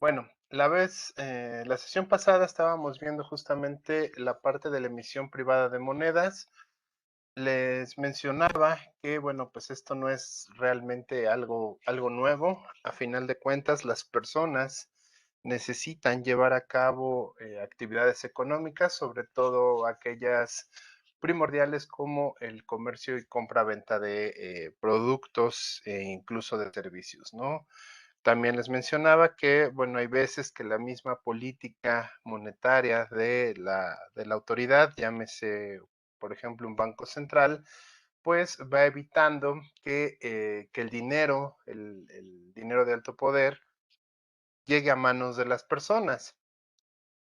Bueno, la sesión pasada estábamos viendo justamente la parte de la emisión privada de monedas. Les mencionaba que, bueno, pues esto no es realmente algo nuevo. A final de cuentas, las personas necesitan llevar a cabo actividades económicas, sobre todo aquellas primordiales como el comercio y compra-venta de productos e incluso de servicios, ¿no? También les mencionaba que, bueno, hay veces que la misma política monetaria de la autoridad, llámese, por ejemplo, un banco central, pues va evitando que el dinero de alto poder, llegue a manos de las personas.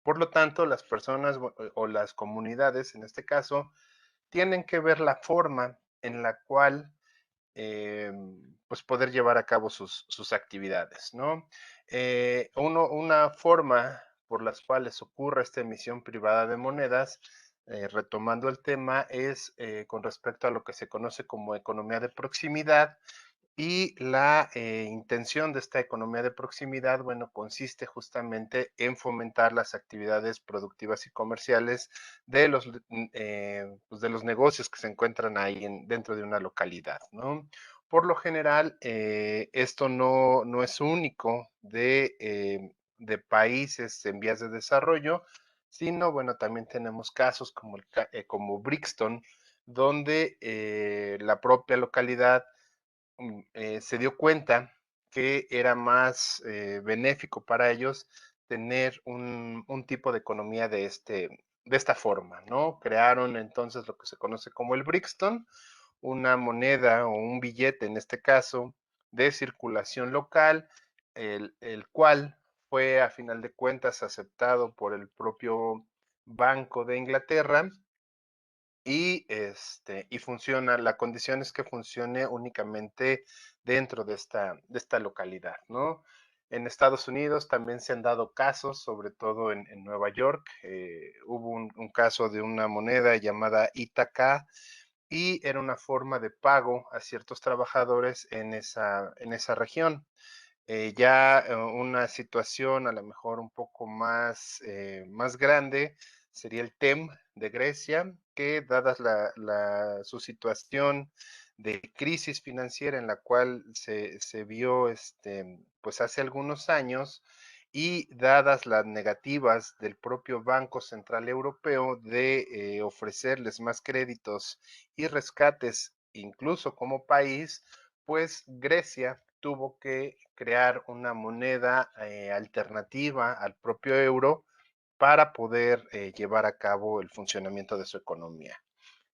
Por lo tanto, las personas o las comunidades, en este caso, tienen que ver la forma en la cual pues poder llevar a cabo sus actividades, ¿no? Una forma por las cuales ocurre esta emisión privada de monedas, retomando el tema, es con respecto a lo que se conoce como economía de proximidad, y la intención de esta economía de proximidad, bueno, consiste justamente en fomentar las actividades productivas y comerciales pues de los negocios que se encuentran ahí dentro de una localidad, ¿no? Por lo general, esto no es único de países en vías de desarrollo, sino, bueno, también tenemos casos como Brixton, donde la propia localidad se dio cuenta que era más benéfico para ellos tener un tipo de economía de esta forma, ¿no? Crearon entonces lo que se conoce como el Brixton, una moneda o un billete, en este caso, de circulación local, el cual fue a final de cuentas aceptado por el propio Banco de Inglaterra y funciona. La condición es que funcione únicamente dentro de esta localidad, ¿no? En Estados Unidos también se han dado casos, sobre todo en Nueva York. Hubo un caso de una moneda llamada Ítaca y era una forma de pago a ciertos trabajadores en esa región. Una situación a lo mejor un poco más grande sería el TEM de Grecia, que dadas su situación de crisis financiera en la cual se vio pues hace algunos años, y dadas las negativas del propio Banco Central Europeo de ofrecerles más créditos y rescates, incluso como país, pues Grecia tuvo que crear una moneda alternativa al propio euro para poder llevar a cabo el funcionamiento de su economía.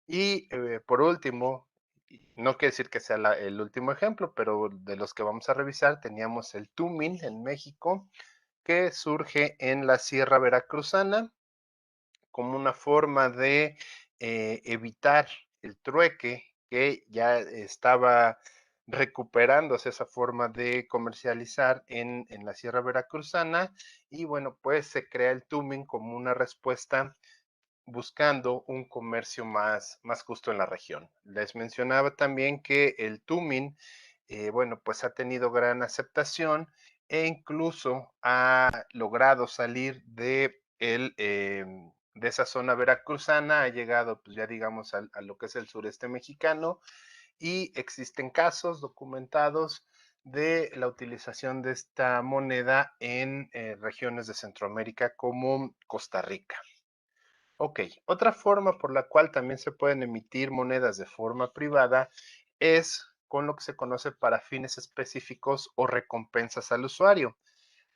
Y por último, y no quiere decir que sea el último ejemplo, pero de los que vamos a revisar, teníamos el Tumin en México, que surge en la Sierra Veracruzana como una forma de evitar el trueque, que ya estaba recuperándose esa forma de comercializar en la Sierra Veracruzana. Y bueno, pues se crea el Tumin como una respuesta buscando un comercio más justo en la región. Les mencionaba también que el Tumin, bueno, pues ha tenido gran aceptación e incluso ha logrado salir de esa zona veracruzana, ha llegado, pues ya digamos, a lo que es el sureste mexicano, y existen casos documentados de la utilización de esta moneda en regiones de Centroamérica como Costa Rica. Ok, otra forma por la cual también se pueden emitir monedas de forma privada es con lo que se conoce para fines específicos o recompensas al usuario.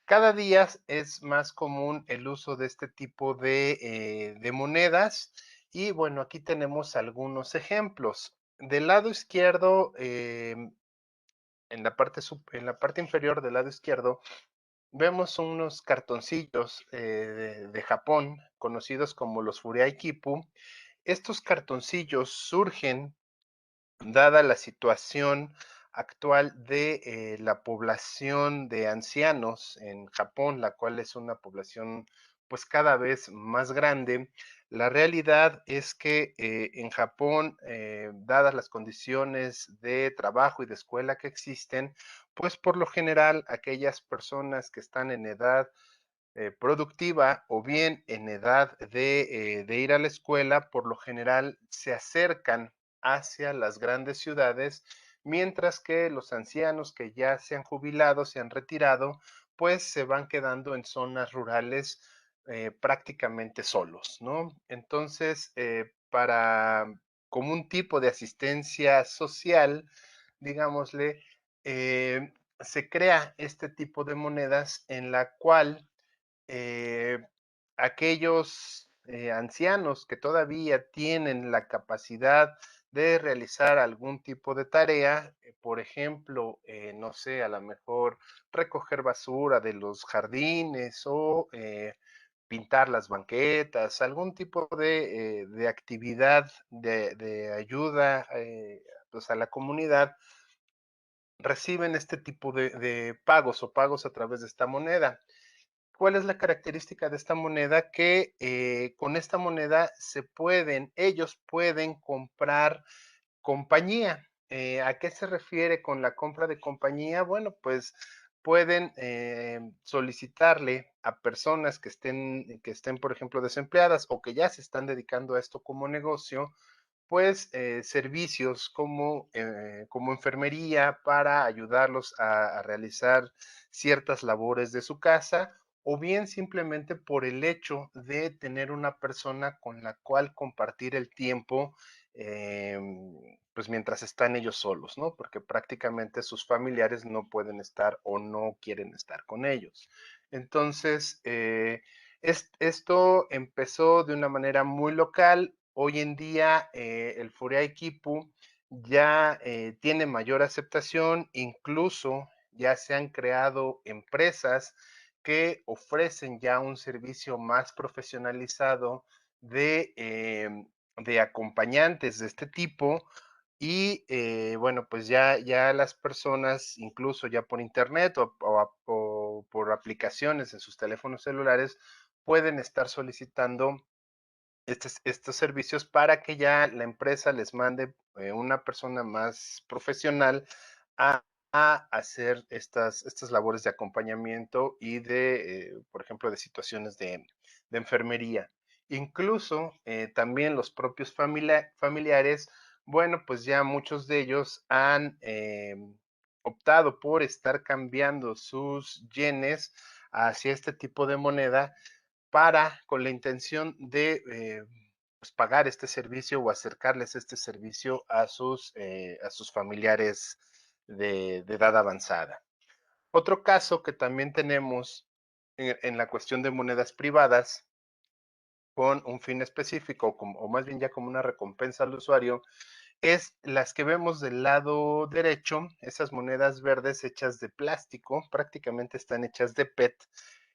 Cada día es más común el uso de este tipo de monedas, y bueno, aquí tenemos algunos ejemplos. Del lado izquierdo, en la parte inferior del lado izquierdo, vemos unos cartoncillos de Japón, conocidos como los Furiai Kipu. Estos cartoncillos surgen dada la situación actual de la población de ancianos en Japón, la cual es una población pues cada vez más grande. La realidad es que en Japón, dadas las condiciones de trabajo y de escuela que existen, pues por lo general aquellas personas que están en edad productiva o bien en edad de ir a la escuela, por lo general se acercan hacia las grandes ciudades, mientras que los ancianos que ya se han jubilado, se han retirado, pues se van quedando en zonas rurales prácticamente solos, ¿no? Entonces, como un tipo de asistencia social, digámosle, se crea este tipo de monedas en la cual eh, aquellos ancianos que todavía tienen la capacidad de realizar algún tipo de tarea, por ejemplo, no sé, a lo mejor recoger basura de los jardines o pintar las banquetas, algún tipo de actividad de ayuda pues a la comunidad, reciben este tipo de pagos o pagos a través de esta moneda. ¿Cuál es la característica de esta moneda? Que con esta moneda ellos pueden comprar compañía. ¿A qué se refiere con la compra de compañía? Bueno, pues pueden solicitarle a personas que estén, por ejemplo, desempleadas o que ya se están dedicando a esto como negocio, pues servicios como enfermería para ayudarlos a realizar ciertas labores de su casa, o bien simplemente por el hecho de tener una persona con la cual compartir el tiempo, pues mientras están ellos solos, ¿no? Porque prácticamente sus familiares no pueden estar o no quieren estar con ellos. Entonces, esto empezó de una manera muy local. Hoy en día el Furiai Kipu ya tiene mayor aceptación, incluso ya se han creado empresas que ofrecen ya un servicio más profesionalizado de acompañantes de este tipo y bueno, pues ya las personas, incluso ya por internet o por aplicaciones en sus teléfonos celulares, pueden estar solicitando estos servicios para que ya la empresa les mande una persona más profesional a, a hacer estas labores de acompañamiento y por ejemplo, de situaciones de enfermería. Incluso también los propios familiares, bueno, pues ya muchos de ellos han optado por estar cambiando sus yenes hacia este tipo de moneda con la intención de pues, pagar este servicio o acercarles este servicio a sus familiares de edad avanzada. Otro caso que también tenemos en la cuestión de monedas privadas con un fin específico o más bien ya como una recompensa al usuario es las que vemos del lado derecho, esas monedas verdes hechas de plástico, prácticamente están hechas de PET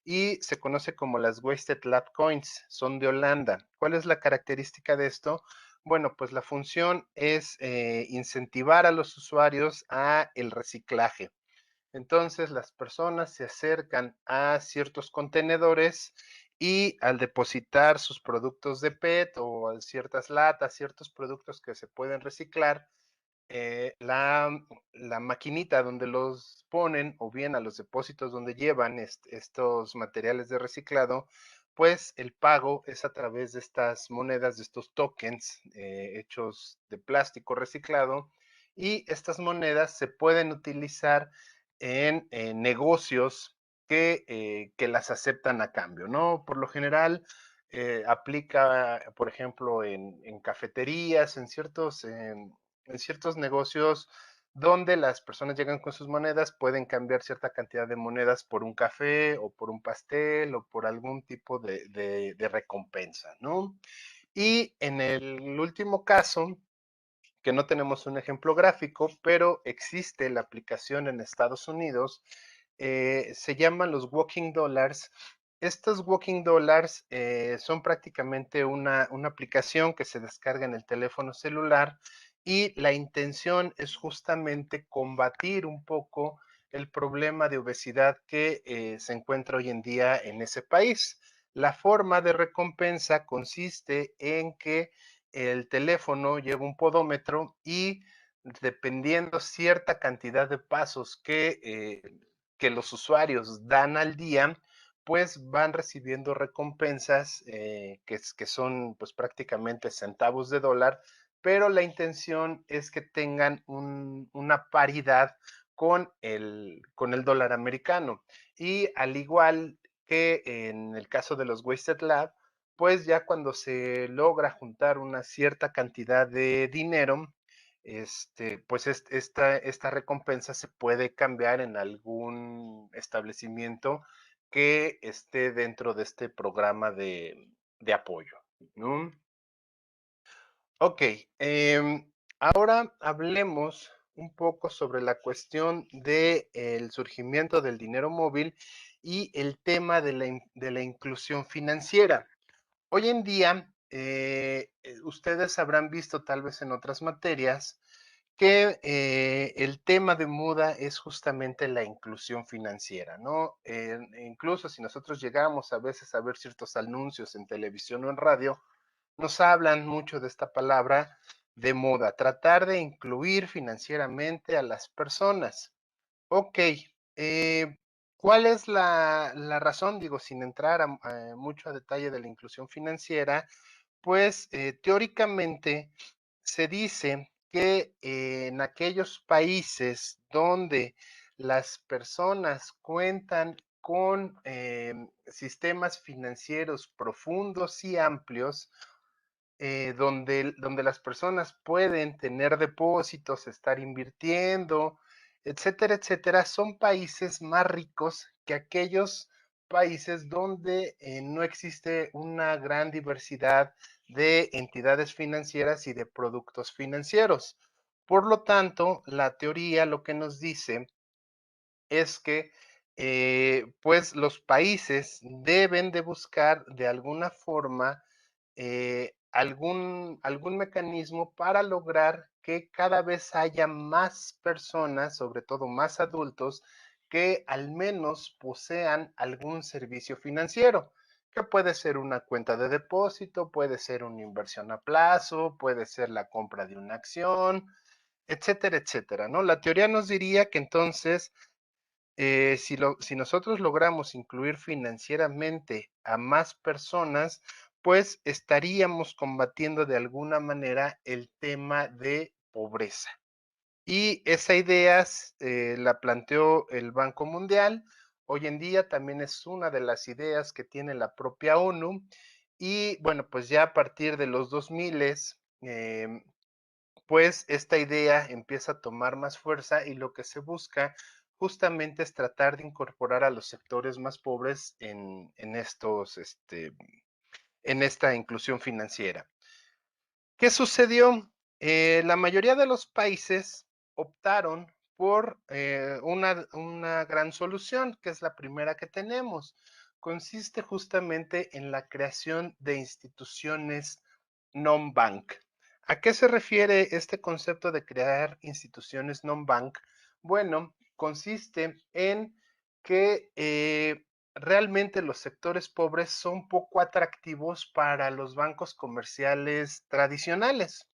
y se conoce como las Wasted Lab Coins, son de Holanda. ¿Cuál es la característica de esto? Bueno, pues la función es incentivar a los usuarios a el reciclaje. Entonces las personas se acercan a ciertos contenedores y al depositar sus productos de PET o ciertas latas, ciertos productos que se pueden reciclar, la maquinita donde los ponen o bien a los depósitos donde llevan estos materiales de reciclado, pues el pago es a través de estas monedas, de estos tokens hechos de plástico reciclado y estas monedas se pueden utilizar en negocios que las aceptan a cambio, ¿no? Por lo general, aplica, por ejemplo, en cafeterías, en ciertos negocios donde las personas llegan con sus monedas, pueden cambiar cierta cantidad de monedas por un café o por un pastel o por algún tipo de recompensa, ¿no? Y en el último caso, que no tenemos un ejemplo gráfico, pero existe la aplicación en Estados Unidos, se llaman los Walking Dollars. Estos Walking Dollars son prácticamente una aplicación que se descarga en el teléfono celular y la intención es justamente combatir un poco el problema de obesidad que se encuentra hoy en día en ese país. La forma de recompensa consiste en que el teléfono lleva un podómetro y dependiendo cierta cantidad de pasos que los usuarios dan al día, pues van recibiendo recompensas que son pues prácticamente centavos de dólar, pero la intención es que tengan una paridad con el dólar americano. Y al igual que en el caso de los Wasted Lab, pues ya cuando se logra juntar una cierta cantidad de dinero, pues esta recompensa se puede cambiar en algún establecimiento que esté dentro de este programa de apoyo, ¿no? Ok, ahora hablemos un poco sobre la cuestión del surgimiento del dinero móvil y el tema de la inclusión financiera. Hoy en día, ustedes habrán visto tal vez en otras materias que el tema de moda es justamente la inclusión financiera, ¿no? Incluso si nosotros llegamos a veces a ver ciertos anuncios en televisión o en radio, nos hablan mucho de esta palabra de moda, tratar de incluir financieramente a las personas. Ok, eh, ¿cuál es la razón? Digo, sin entrar mucho a detalle de la inclusión financiera, pues teóricamente se dice que en aquellos países donde las personas cuentan con sistemas financieros profundos y amplios, donde las personas pueden tener depósitos, estar invirtiendo, etcétera, etcétera, son países más ricos que aquellos países donde no existe una gran diversidad de entidades financieras y de productos financieros. Por lo tanto, la teoría lo que nos dice es que pues los países deben de buscar de alguna forma algún mecanismo para lograr que cada vez haya más personas, sobre todo más adultos, que al menos posean algún servicio financiero, que puede ser una cuenta de depósito, puede ser una inversión a plazo, puede ser la compra de una acción, etcétera, etcétera, ¿no? La teoría nos diría que entonces si nosotros logramos incluir financieramente a más personas, pues estaríamos combatiendo de alguna manera el tema de pobreza. Y esa idea la planteó el Banco Mundial. Hoy en día también es una de las ideas que tiene la propia ONU. Y bueno, pues ya a partir de los 2000, pues esta idea empieza a tomar más fuerza y lo que se busca justamente es tratar de incorporar a los sectores más pobres en esta inclusión financiera. ¿Qué sucedió? La mayoría de los países optaron por una gran solución, que es la primera que tenemos. Consiste justamente en la creación de instituciones non-bank. ¿A qué se refiere este concepto de crear instituciones non-bank? Bueno, consiste en que realmente los sectores pobres son poco atractivos para los bancos comerciales tradicionales.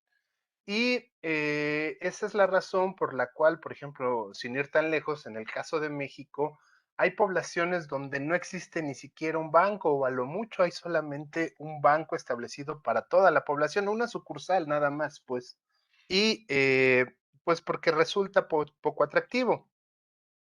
Y esa es la razón por la cual, por ejemplo, sin ir tan lejos, en el caso de México, hay poblaciones donde no existe ni siquiera un banco o a lo mucho hay solamente un banco establecido para toda la población, una sucursal nada más, pues. Y pues porque resulta poco atractivo.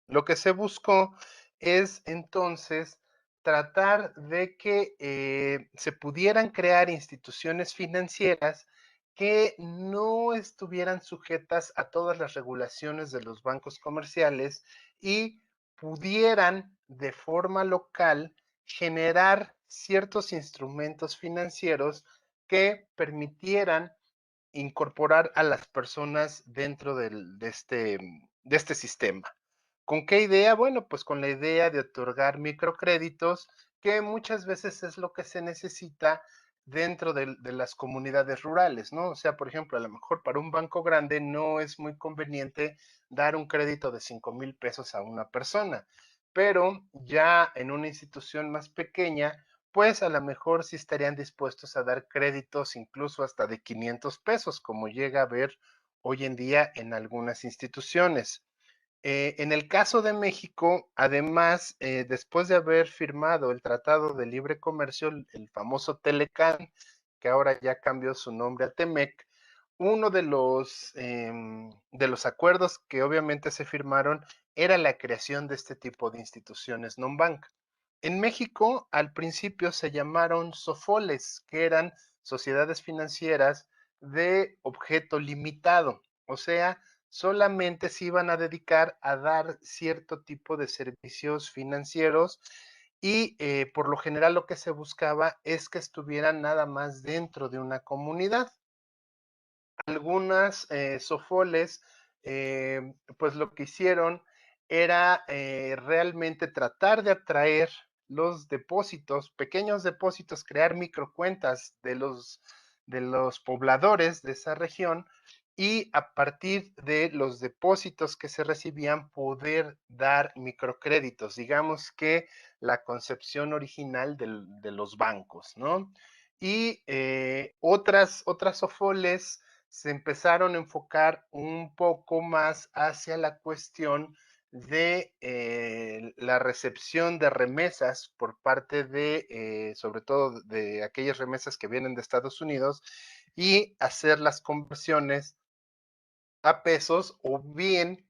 Lo que se buscó es entonces tratar de que se pudieran crear instituciones financieras que no estuvieran sujetas a todas las regulaciones de los bancos comerciales y pudieran de forma local generar ciertos instrumentos financieros que permitieran incorporar a las personas dentro de este sistema. ¿Con qué idea? Bueno, pues con la idea de otorgar microcréditos, que muchas veces es lo que se necesita dentro de las comunidades rurales, ¿no? O sea, por ejemplo, a lo mejor para un banco grande no es muy conveniente dar un crédito de 5,000 pesos a una persona, pero ya en una institución más pequeña después a lo mejor sí estarían dispuestos a dar créditos incluso hasta de 500 pesos, como llega a haber hoy en día en algunas instituciones. En el caso de México, además, después de haber firmado el Tratado de Libre Comercio, el famoso Telecán, que ahora ya cambió su nombre a Temec, uno de los acuerdos que obviamente se firmaron era la creación de este tipo de instituciones non-bank. En México, al principio se llamaron SOFOLES, que eran sociedades financieras de objeto limitado, o sea, solamente se iban a dedicar a dar cierto tipo de servicios financieros y por lo general lo que se buscaba es que estuvieran nada más dentro de una comunidad. Algunas sofoles, pues lo que hicieron era realmente tratar de atraer los depósitos, pequeños depósitos, crear microcuentas de los pobladores de esa región y a partir de los depósitos que se recibían poder dar microcréditos, digamos que la concepción original de los bancos, ¿no? Y otras sofoles se empezaron a enfocar un poco más hacia la cuestión de la recepción de remesas por parte de, sobre todo de aquellas remesas que vienen de Estados Unidos y hacer las conversiones a pesos o bien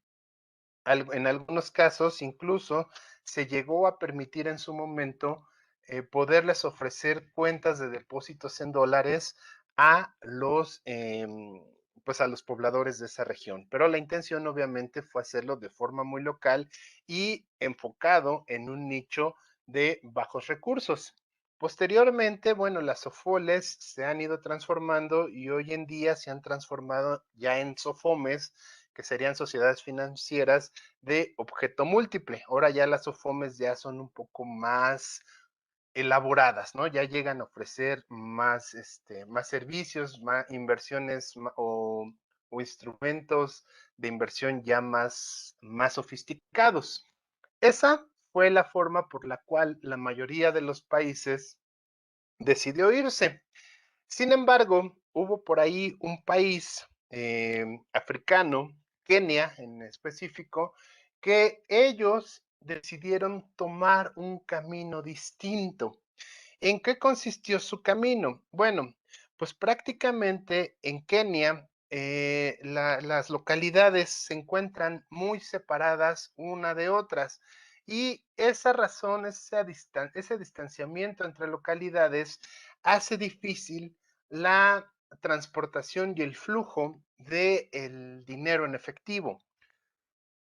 en algunos casos incluso se llegó a permitir en su momento poderles ofrecer cuentas de depósitos en dólares a pues a los pobladores de esa región. Pero la intención obviamente fue hacerlo de forma muy local y enfocado en un nicho de bajos recursos. Posteriormente, bueno, las SOFOLES se han ido transformando y hoy en día se han transformado ya en SOFOMES, que serían sociedades financieras de objeto múltiple. Ahora ya las SOFOMES ya son un poco más elaboradas, ¿no? Ya llegan a ofrecer más, más servicios, más inversiones o instrumentos de inversión ya más sofisticados. Esa fue la forma por la cual la mayoría de los países decidió irse. Sin embargo, hubo por ahí un país africano, Kenia en específico, que ellos decidieron tomar un camino distinto. ¿En qué consistió su camino? Bueno, pues prácticamente en Kenia las localidades se encuentran muy separadas una de otras y esa razón, ese distanciamiento entre localidades hace difícil la transportación y el flujo del dinero en efectivo.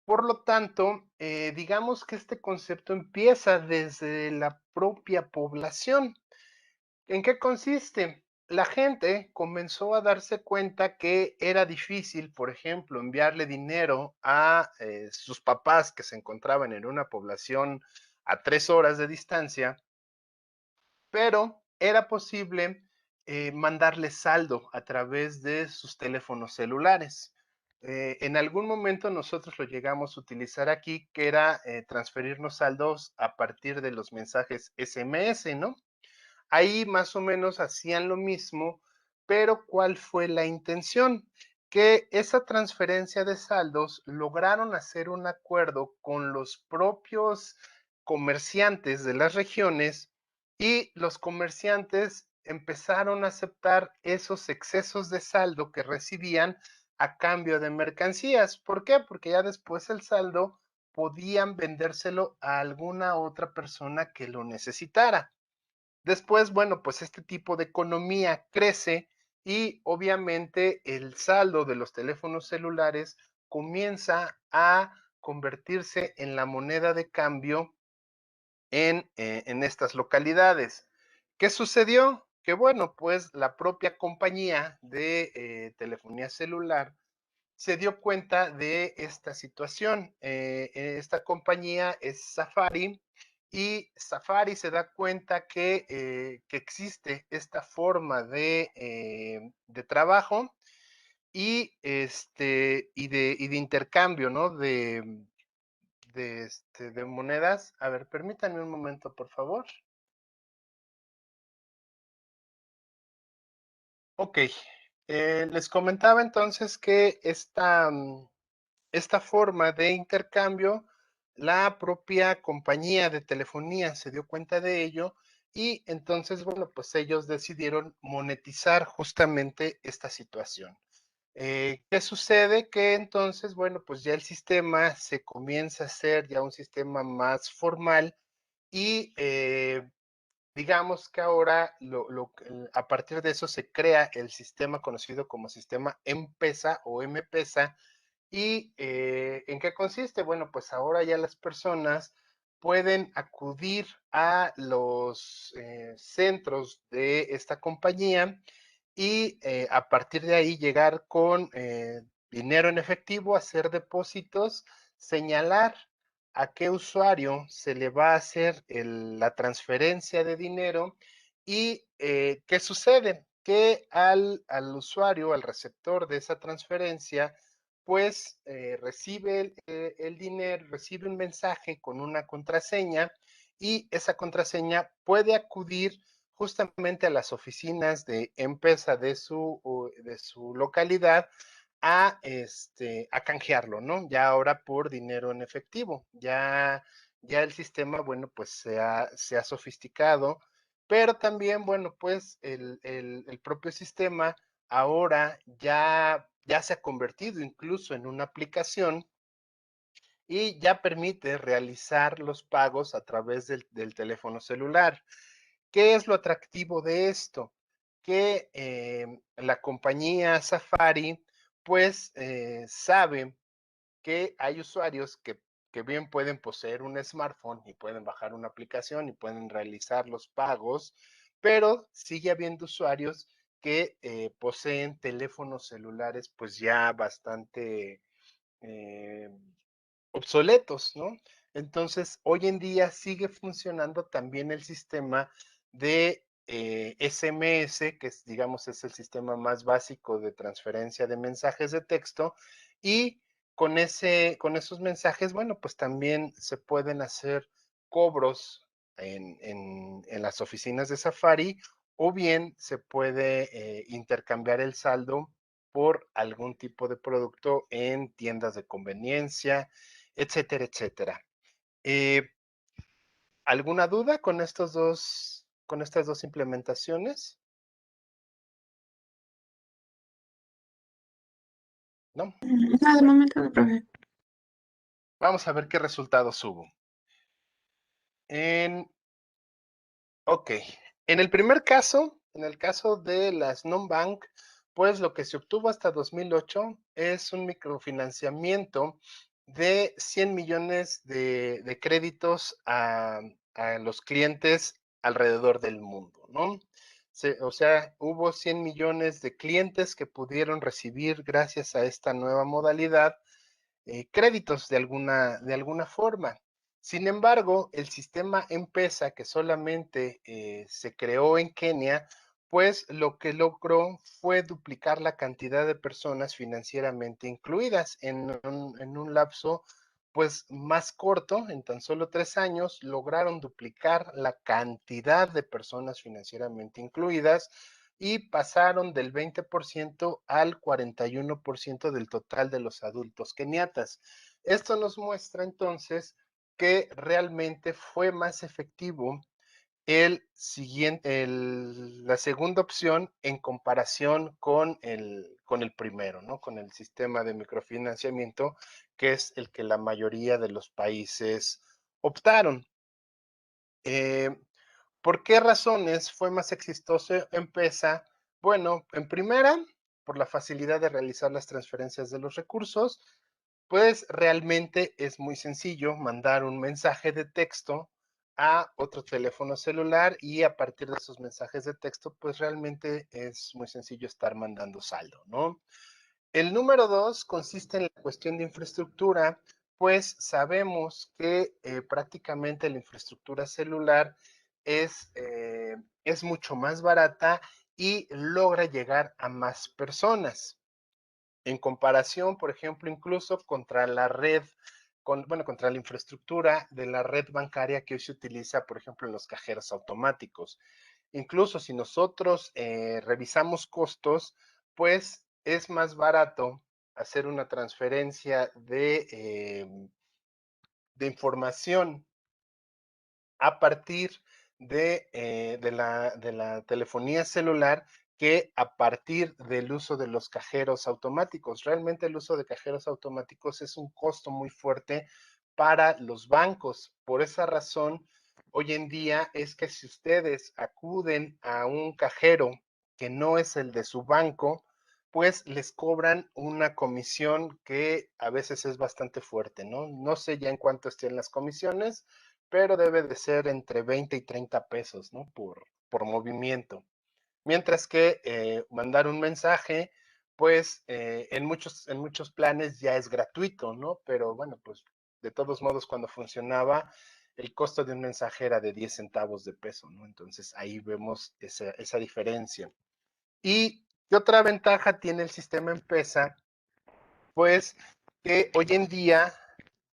Por lo tanto, digamos que este concepto empieza desde la propia población. ¿En qué consiste? La gente comenzó a darse cuenta que era difícil, por ejemplo, enviarle dinero a sus papás que se encontraban en una población a 3 horas de distancia, pero era posible mandarle saldo a través de sus teléfonos celulares. En algún momento nosotros lo llegamos a utilizar aquí, que era transferirnos saldos a partir de los mensajes SMS, ¿no? Ahí más o menos hacían lo mismo, pero ¿cuál fue la intención? Que esa transferencia de saldos lograron hacer un acuerdo con los propios comerciantes de las regiones y los comerciantes empezaron a aceptar esos excesos de saldo que recibían a cambio de mercancías. ¿Por qué? Porque ya después el saldo podían vendérselo a alguna otra persona que lo necesitara. Después, bueno, pues este tipo de economía crece y obviamente el saldo de los teléfonos celulares comienza a convertirse en la moneda de cambio en estas localidades. ¿Qué sucedió? Que bueno, pues la propia compañía de telefonía celular se dio cuenta de esta situación. Esta compañía es Safari y Safari se da cuenta que existe esta forma de trabajo y de intercambio, ¿no? De monedas. A ver, permítanme un momento, por favor. Ok, les comentaba entonces que esta forma de intercambio, la propia compañía de telefonía se dio cuenta de ello y entonces, bueno, pues ellos decidieron monetizar justamente esta situación. ¿Qué sucede? Que entonces, bueno, pues ya el sistema se comienza a hacer ya un sistema más formal y digamos que ahora a partir de eso se crea el sistema conocido como sistema M-Pesa o M-Pesa. ¿Y en qué consiste? Bueno, pues ahora ya las personas pueden acudir a los centros de esta compañía y a partir de ahí llegar con dinero en efectivo, hacer depósitos, señalar a qué usuario se le va a hacer la transferencia de dinero y qué sucede, que al usuario, al receptor de esa transferencia, pues recibe el dinero, recibe un mensaje con una contraseña y esa contraseña puede acudir justamente a las oficinas de empresa de su localidad a canjearlo, ¿no? Ya ahora por dinero en efectivo. Ya el sistema, bueno, pues se ha sofisticado, pero también, bueno, pues el propio sistema ahora ya se ha convertido incluso en una aplicación y ya permite realizar los pagos a través del teléfono celular. ¿Qué es lo atractivo de esto? Que la compañía Safari, pues, sabe que hay usuarios que bien pueden poseer un smartphone y pueden bajar una aplicación y pueden realizar los pagos, pero sigue habiendo usuarios que poseen teléfonos celulares pues ya bastante eh, obsoletos, ¿no? Entonces, hoy en día sigue funcionando también el sistema de SMS, que es, digamos, es el sistema más básico de transferencia de mensajes de texto, y con esos mensajes, bueno, pues también se pueden hacer cobros en las oficinas de Safari, o bien se puede intercambiar el saldo por algún tipo de producto en tiendas de conveniencia, etcétera, etcétera. Eh, ¿Alguna duda con estas dos implementaciones? ¿No? No, de Bueno, momento no, profe. vamos a ver qué resultados hubo. En, ok, en el primer caso, en el caso de las non-bank, pues lo que se obtuvo hasta 2008 es un microfinanciamiento de 100 millones de créditos a los clientes alrededor del mundo, ¿no? O sea, hubo 100 millones de clientes que pudieron recibir, gracias a esta nueva modalidad, créditos de alguna forma. Sin embargo, el sistema M-Pesa, que solamente se creó en Kenia, pues lo que logró fue duplicar la cantidad de personas financieramente incluidas en un lapso pues más corto, en tan solo 3 años, lograron duplicar la cantidad de personas financieramente incluidas y pasaron del 20% al 41% del total de los adultos keniatas. Esto nos muestra entonces que realmente fue más efectivo la segunda opción en comparación con el primero, ¿no? Con el sistema de microfinanciamiento, que es el que la mayoría de los países optaron. Eh, ¿Por qué razones fue más exitoso M-Pesa? Bueno, en primera, por la facilidad de realizar las transferencias de los recursos, pues realmente es muy sencillo mandar un mensaje de texto a otro teléfono celular y a partir de esos mensajes de texto, pues realmente es muy sencillo estar mandando saldo, ¿no? El número dos consiste en la cuestión de infraestructura, pues sabemos que prácticamente la infraestructura celular es mucho más barata y logra llegar a más personas. En comparación, por ejemplo, incluso contra la red, bueno, contra la infraestructura de la red bancaria que hoy se utiliza, por ejemplo, en los cajeros automáticos. Incluso si nosotros revisamos costos, pues es más barato hacer una transferencia de información a partir de la telefonía celular que a partir del uso de los cajeros automáticos. Realmente el uso de cajeros automáticos es un costo muy fuerte para los bancos. Por esa razón, hoy en día es que si ustedes acuden a un cajero que no es el de su banco, pues les cobran una comisión que a veces es bastante fuerte, ¿no? No sé ya en cuánto estén las comisiones, pero debe de ser entre 20 y 30 pesos, ¿no? Por movimiento. Mientras que mandar un mensaje, pues en muchos planes ya es gratuito, ¿no? Pero bueno, pues de todos modos cuando funcionaba, el costo de un mensaje era de 10 centavos de peso, ¿no? Entonces ahí vemos esa diferencia. ¿Y qué otra ventaja tiene el sistema M-Pesa? Pues que hoy en día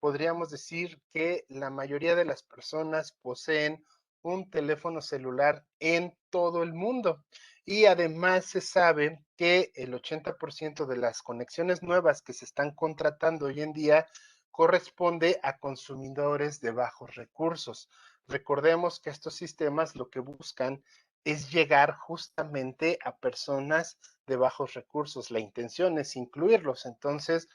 podríamos decir que la mayoría de las personas poseen un teléfono celular en todo el mundo. Y además se sabe que el 80% de las conexiones nuevas que se están contratando hoy en día corresponde a consumidores de bajos recursos. Recordemos que estos sistemas lo que buscan es llegar justamente a personas de bajos recursos. La intención es incluirlos. Entonces,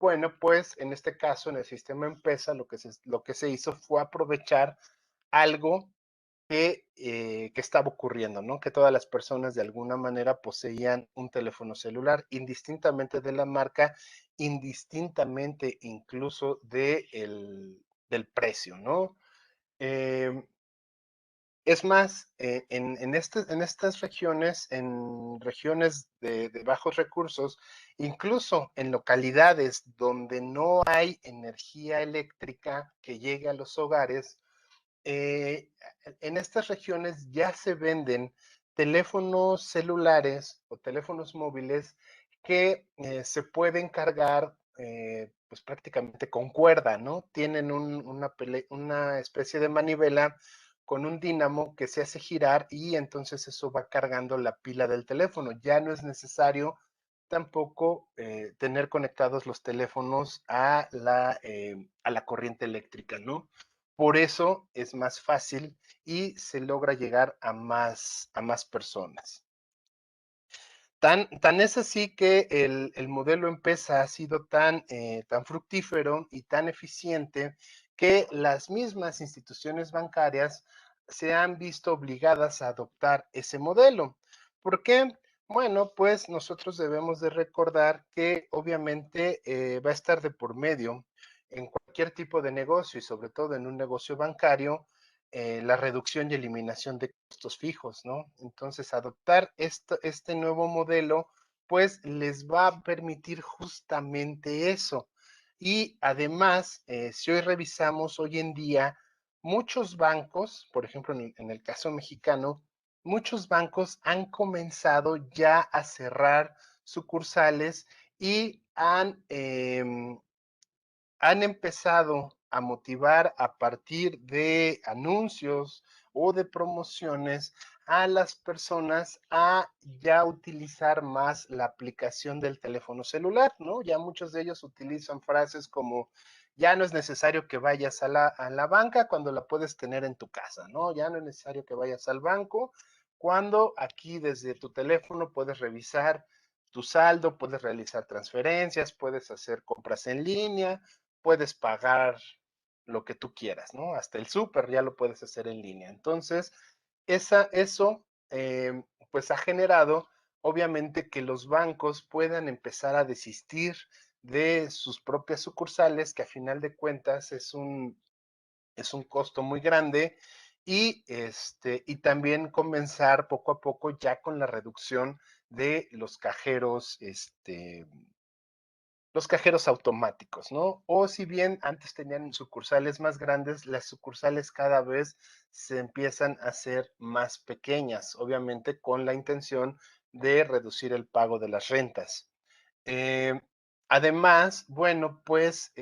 bueno, pues en este caso, en el sistema M-Pesa, lo que se hizo fue aprovechar algo que estaba ocurriendo, ¿no? Que todas las personas de alguna manera poseían un teléfono celular, indistintamente de la marca, indistintamente incluso del precio, ¿no? Eh, es más, en estas regiones, en regiones de bajos recursos, incluso en localidades donde no hay energía eléctrica que llegue a los hogares, eh, en estas regiones ya se venden teléfonos celulares o teléfonos móviles que se pueden cargar pues prácticamente con cuerda, ¿no? Tienen una especie de manivela con un dínamo que se hace girar y entonces eso va cargando la pila del teléfono. Ya no es necesario tampoco tener conectados los teléfonos a la corriente eléctrica, ¿no? Por eso es más fácil y se logra llegar a más personas. Tan es así que el modelo M-Pesa ha sido tan fructífero y tan eficiente que las mismas instituciones bancarias se han visto obligadas a adoptar ese modelo. ¿Por qué? Bueno, pues nosotros debemos de recordar que obviamente va a estar de por medio en cualquier tipo de negocio y sobre todo en un negocio bancario, la reducción y eliminación de costos fijos, ¿no? Entonces, adoptar este nuevo modelo, pues les va a permitir justamente eso. Y además, si hoy revisamos hoy en día, muchos bancos, por ejemplo, en el caso mexicano, muchos bancos han comenzado ya a cerrar sucursales y han empezado a motivar a partir de anuncios o de promociones a las personas a ya utilizar más la aplicación del teléfono celular, ¿no? Ya muchos de ellos utilizan frases como, ya no es necesario que vayas a la banca cuando la puedes tener en tu casa, ¿no? Ya no es necesario que vayas al banco cuando aquí desde tu teléfono puedes revisar tu saldo, puedes realizar transferencias, puedes hacer compras en línea, puedes pagar lo que tú quieras, ¿no? Hasta el súper ya lo puedes hacer en línea. Entonces, eso pues ha generado, obviamente, que los bancos puedan empezar a desistir de sus propias sucursales, que a final de cuentas es un costo muy grande, y también comenzar poco a poco ya con la reducción de los cajeros automáticos, ¿no? O si bien antes tenían sucursales más grandes, las sucursales cada vez se empiezan a hacer más pequeñas, obviamente con la intención de reducir el pago de las rentas. Eh, Además, bueno, pues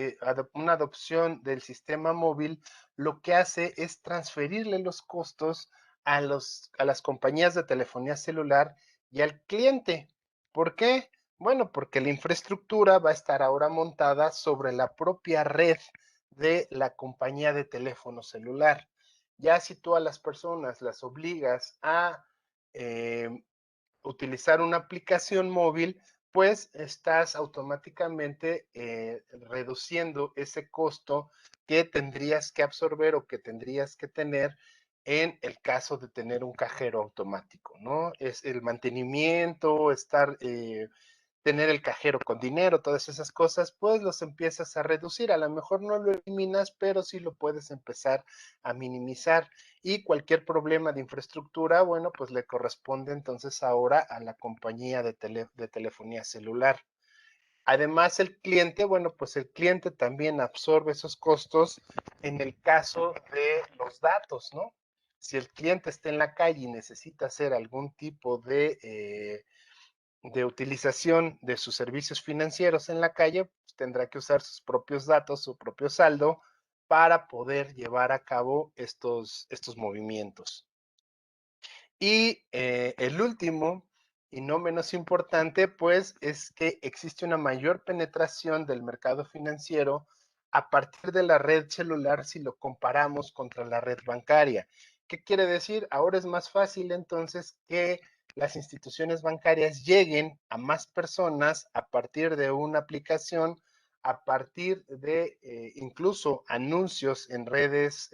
una adopción del sistema móvil lo que hace es transferirle los costos a las compañías de telefonía celular y al cliente. ¿Por qué? Bueno, porque la infraestructura va a estar ahora montada sobre la propia red de la compañía de teléfono celular. Ya si tú a las personas las obligas a eh, utilizar una aplicación móvil, pues estás automáticamente reduciendo ese costo que tendrías que absorber o que tendrías que tener en el caso de tener un cajero automático, ¿no? Es el mantenimiento, tener el cajero con dinero, todas esas cosas, pues los empiezas a reducir. A lo mejor no lo eliminas, pero sí lo puedes empezar a minimizar. Y cualquier problema de infraestructura, bueno, pues le corresponde entonces ahora a la compañía de telefonía celular. Además, el cliente, bueno, pues el cliente también absorbe esos costos en el caso de los datos, ¿no? Si el cliente está en la calle y necesita hacer algún tipo de utilización de sus servicios financieros en la calle, pues tendrá que usar sus propios datos, su propio saldo, para poder llevar a cabo estos movimientos. Y el último, y no menos importante, pues es que existe una mayor penetración del mercado financiero a partir de la red celular si lo comparamos contra la red bancaria. ¿Qué quiere decir? Ahora es más fácil entonces que las instituciones bancarias lleguen a más personas a partir de una aplicación, a partir de incluso anuncios en redes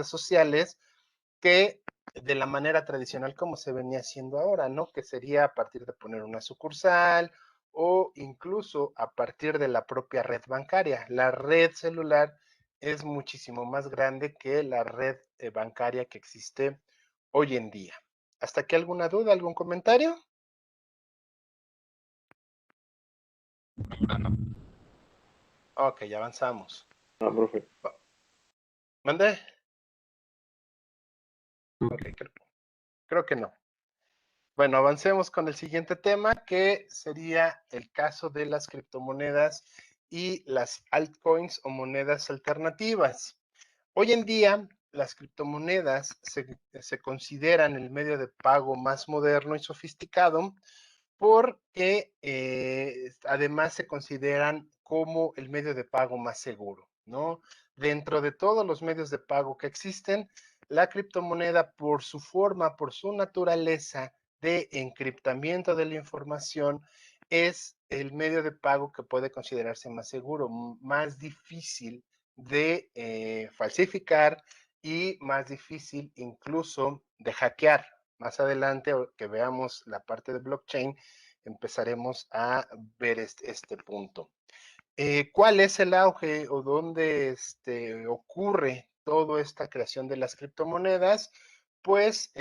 sociales, que de la manera tradicional como se venía haciendo ahora, ¿no? Que sería a partir de poner una sucursal o incluso a partir de la propia red bancaria. La red celular es muchísimo más grande que la red bancaria que existe hoy en día. ¿Hasta aquí alguna duda, algún comentario? Ah, no. Ok, avanzamos. Ah, profe. ¿Mandé? Ok, Ok. creo que no. Bueno, avancemos con el siguiente tema, que sería el caso de las criptomonedas y las altcoins o monedas alternativas. Hoy en día, las criptomonedas se consideran el medio de pago más moderno y sofisticado porque además se consideran como el medio de pago más seguro, ¿no? Dentro de todos los medios de pago que existen, la criptomoneda por su forma, por su naturaleza de encriptamiento de la información, es el medio de pago que puede considerarse más seguro, más difícil de falsificar y más difícil incluso de hackear. Más adelante que veamos la parte de blockchain, empezaremos a ver este punto. ¿Cuál es el auge o dónde ocurre toda esta creación de las criptomonedas? Pues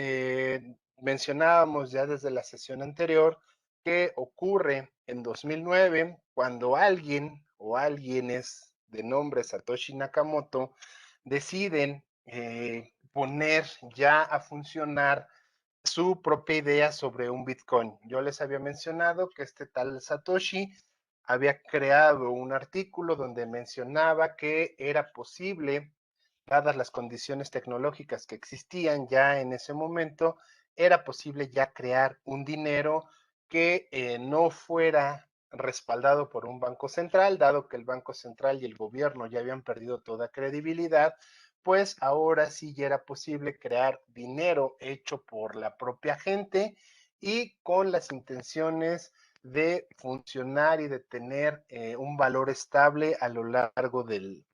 mencionábamos ya desde la sesión anterior que ocurre en 2009 cuando alguien o alguienes de nombre Satoshi Nakamoto deciden poner ya a funcionar su propia idea sobre un Bitcoin. Yo les había mencionado que este tal Satoshi había creado un artículo donde mencionaba que era posible, dadas las condiciones tecnológicas que existían ya en ese momento, era posible ya crear un dinero que no fuera respaldado por un banco central, dado que el banco central y el gobierno ya habían perdido toda credibilidad, pues ahora sí ya era posible crear dinero hecho por la propia gente y con las intenciones de funcionar y de tener un valor estable a lo largo del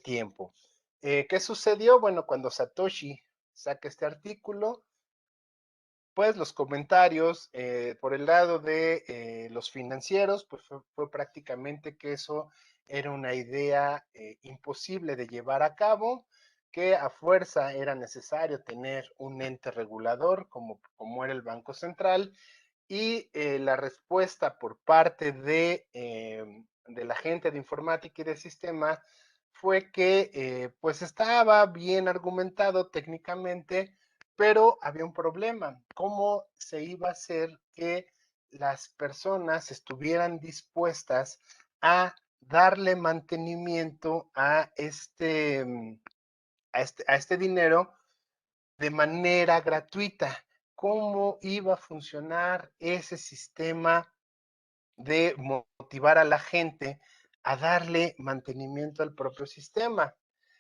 tiempo. ¿Qué sucedió? Bueno, cuando Satoshi saca este artículo, pues los comentarios por el lado de los financieros, pues fue prácticamente que eso era una idea imposible de llevar a cabo, que a fuerza era necesario tener un ente regulador como era el Banco Central, y la respuesta por parte de la gente de informática y de sistema fue que pues estaba bien argumentado técnicamente, pero había un problema. ¿Cómo se iba a hacer que las personas estuvieran dispuestas a darle mantenimiento a este dinero de manera gratuita. ¿Cómo iba a funcionar ese sistema de motivar a la gente a darle mantenimiento al propio sistema?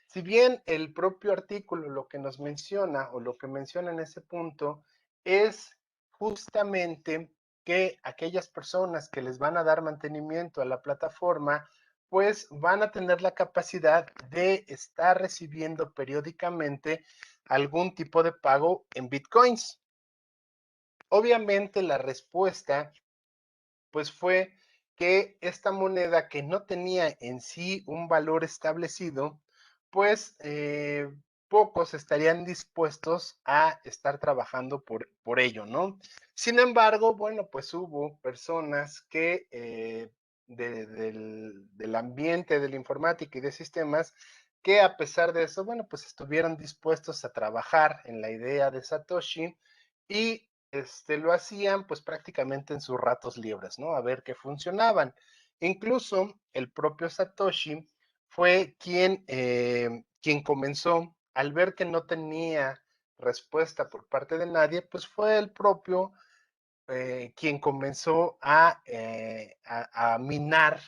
Si bien el propio artículo lo que nos menciona o lo que menciona en ese punto es justamente que aquellas personas que les van a dar mantenimiento a la plataforma, pues van a tener la capacidad de estar recibiendo periódicamente algún tipo de pago en bitcoins. Obviamente la respuesta pues fue que esta moneda que no tenía en sí un valor establecido, pues pocos estarían dispuestos a estar trabajando por ello, ¿no? Sin embargo, bueno, pues hubo personas que del ambiente de la informática y de sistemas que a pesar de eso, bueno, pues estuvieron dispuestos a trabajar en la idea de Satoshi y lo hacían pues prácticamente en sus ratos libres, ¿no? A ver qué funcionaban. Incluso el propio Satoshi fue quien comenzó, al ver que no tenía respuesta por parte de nadie, pues fue el propio quien comenzó a minar,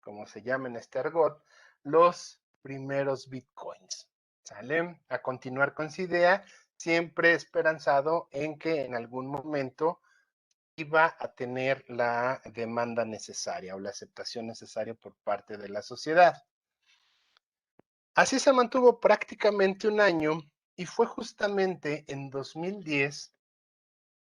como se llama en este argot, los primeros bitcoins. ¿Sale? A continuar con su idea, siempre esperanzado en que en algún momento iba a tener la demanda necesaria o la aceptación necesaria por parte de la sociedad. Así se mantuvo prácticamente un año y fue justamente en 2010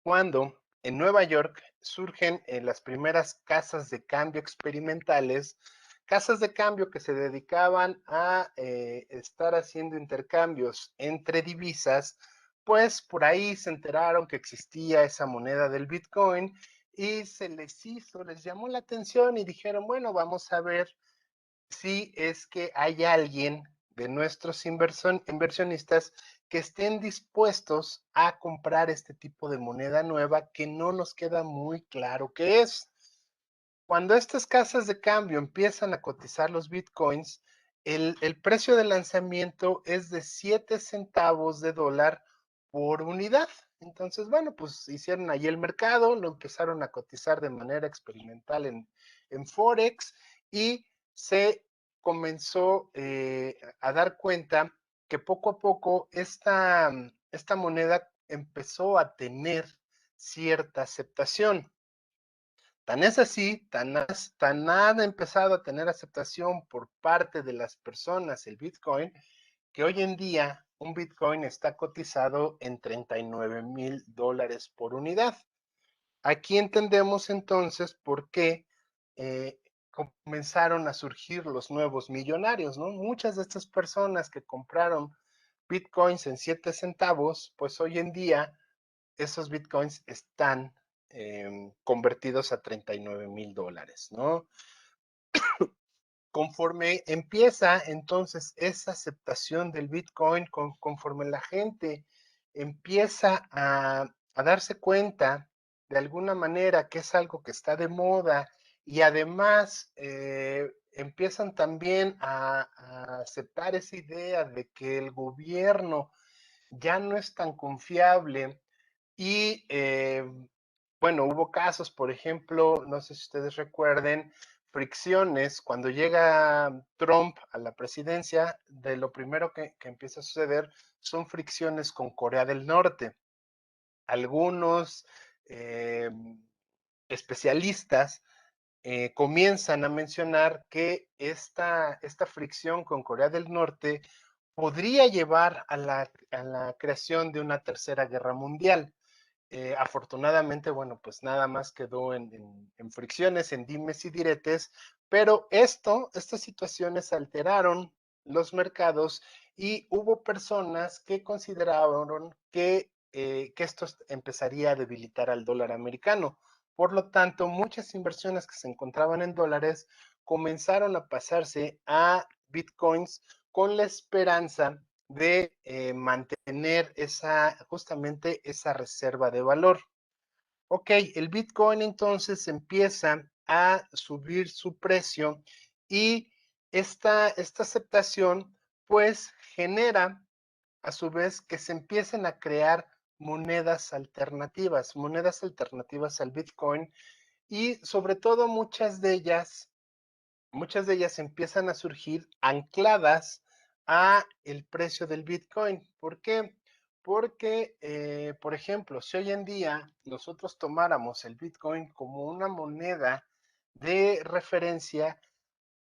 cuando en Nueva York surgen las primeras casas de cambio experimentales, casas de cambio que se dedicaban a estar haciendo intercambios entre divisas, pues por ahí se enteraron que existía esa moneda del Bitcoin y les llamó la atención y dijeron, bueno, vamos a ver si es que hay alguien de nuestros inversionistas que estén dispuestos a comprar este tipo de moneda nueva que no nos queda muy claro qué es. Cuando estas casas de cambio empiezan a cotizar los bitcoins, el precio de lanzamiento es de 7 centavos de dólar por unidad. Entonces, bueno, pues hicieron ahí el mercado, lo empezaron a cotizar de manera experimental en Forex y se comenzó a dar cuenta que poco a poco esta moneda empezó a tener cierta aceptación. Tan es así, tan han empezado a tener aceptación por parte de las personas el Bitcoin, que hoy en día un Bitcoin está cotizado en $39,000 por unidad. Aquí entendemos entonces por qué eh, comenzaron a surgir los nuevos millonarios, ¿no? Muchas de estas personas que compraron Bitcoins en 7 centavos, pues hoy en día esos bitcoins están convertidos a $39,000, ¿no? Conforme empieza entonces esa aceptación del bitcoin, conforme la gente empieza a darse cuenta de alguna manera que es algo que está de moda y además empiezan también a aceptar esa idea de que el gobierno ya no es tan confiable y bueno, hubo casos, por ejemplo, no sé si ustedes recuerden, fricciones, cuando llega Trump a la presidencia, de lo primero que empieza a suceder son fricciones con Corea del Norte. Algunos eh, especialistas comienzan a mencionar que esta fricción con Corea del Norte podría llevar a la creación de una tercera guerra mundial. Afortunadamente, bueno, pues nada más quedó en fricciones, en dimes y diretes, pero estas situaciones alteraron los mercados y hubo personas que consideraron que esto empezaría a debilitar al dólar americano. Por lo tanto, muchas inversiones que se encontraban en dólares comenzaron a pasarse a bitcoins con la esperanza de mantener justamente esa reserva de valor. Ok, el Bitcoin entonces empieza a subir su precio y esta aceptación pues genera a su vez, que se empiecen a crear monedas alternativas al Bitcoin y sobre todo muchas de ellas empiezan a surgir ancladas a el precio del Bitcoin. ¿Por qué? Porque, por ejemplo, si hoy en día nosotros tomáramos el Bitcoin como una moneda de referencia,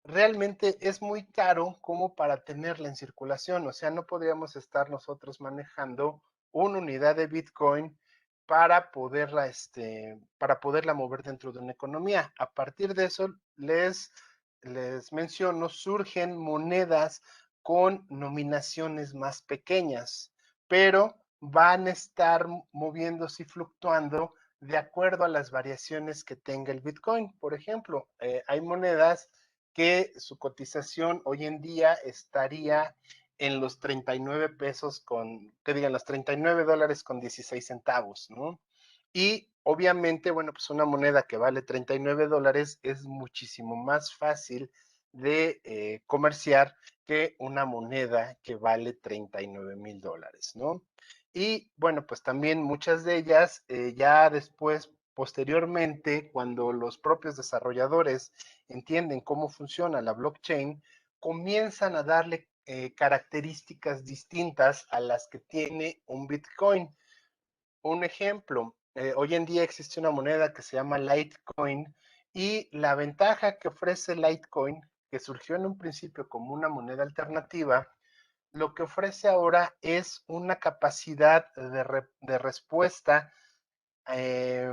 realmente es muy caro como para tenerla en circulación. O sea, no podríamos estar nosotros manejando una unidad de Bitcoin para poderla mover dentro de una economía. A partir de eso, les menciono, surgen monedas con nominaciones más pequeñas, pero van a estar moviéndose y fluctuando de acuerdo a las variaciones que tenga el Bitcoin. Por ejemplo, hay monedas que su cotización hoy en día estaría en los 39 pesos que digan, los $39 con 16 centavos, ¿no? Y obviamente, bueno, pues una moneda que vale $39 es muchísimo más fácil de comerciar que una moneda que vale $39,000, ¿no? Y bueno, pues también muchas de ellas ya después, posteriormente, cuando los propios desarrolladores entienden cómo funciona la blockchain, comienzan a darle características distintas a las que tiene un Bitcoin. Un ejemplo, hoy en día existe una moneda que se llama Litecoin y la ventaja que ofrece Litecoin, que surgió en un principio como una moneda alternativa, lo que ofrece ahora es una capacidad de respuesta eh,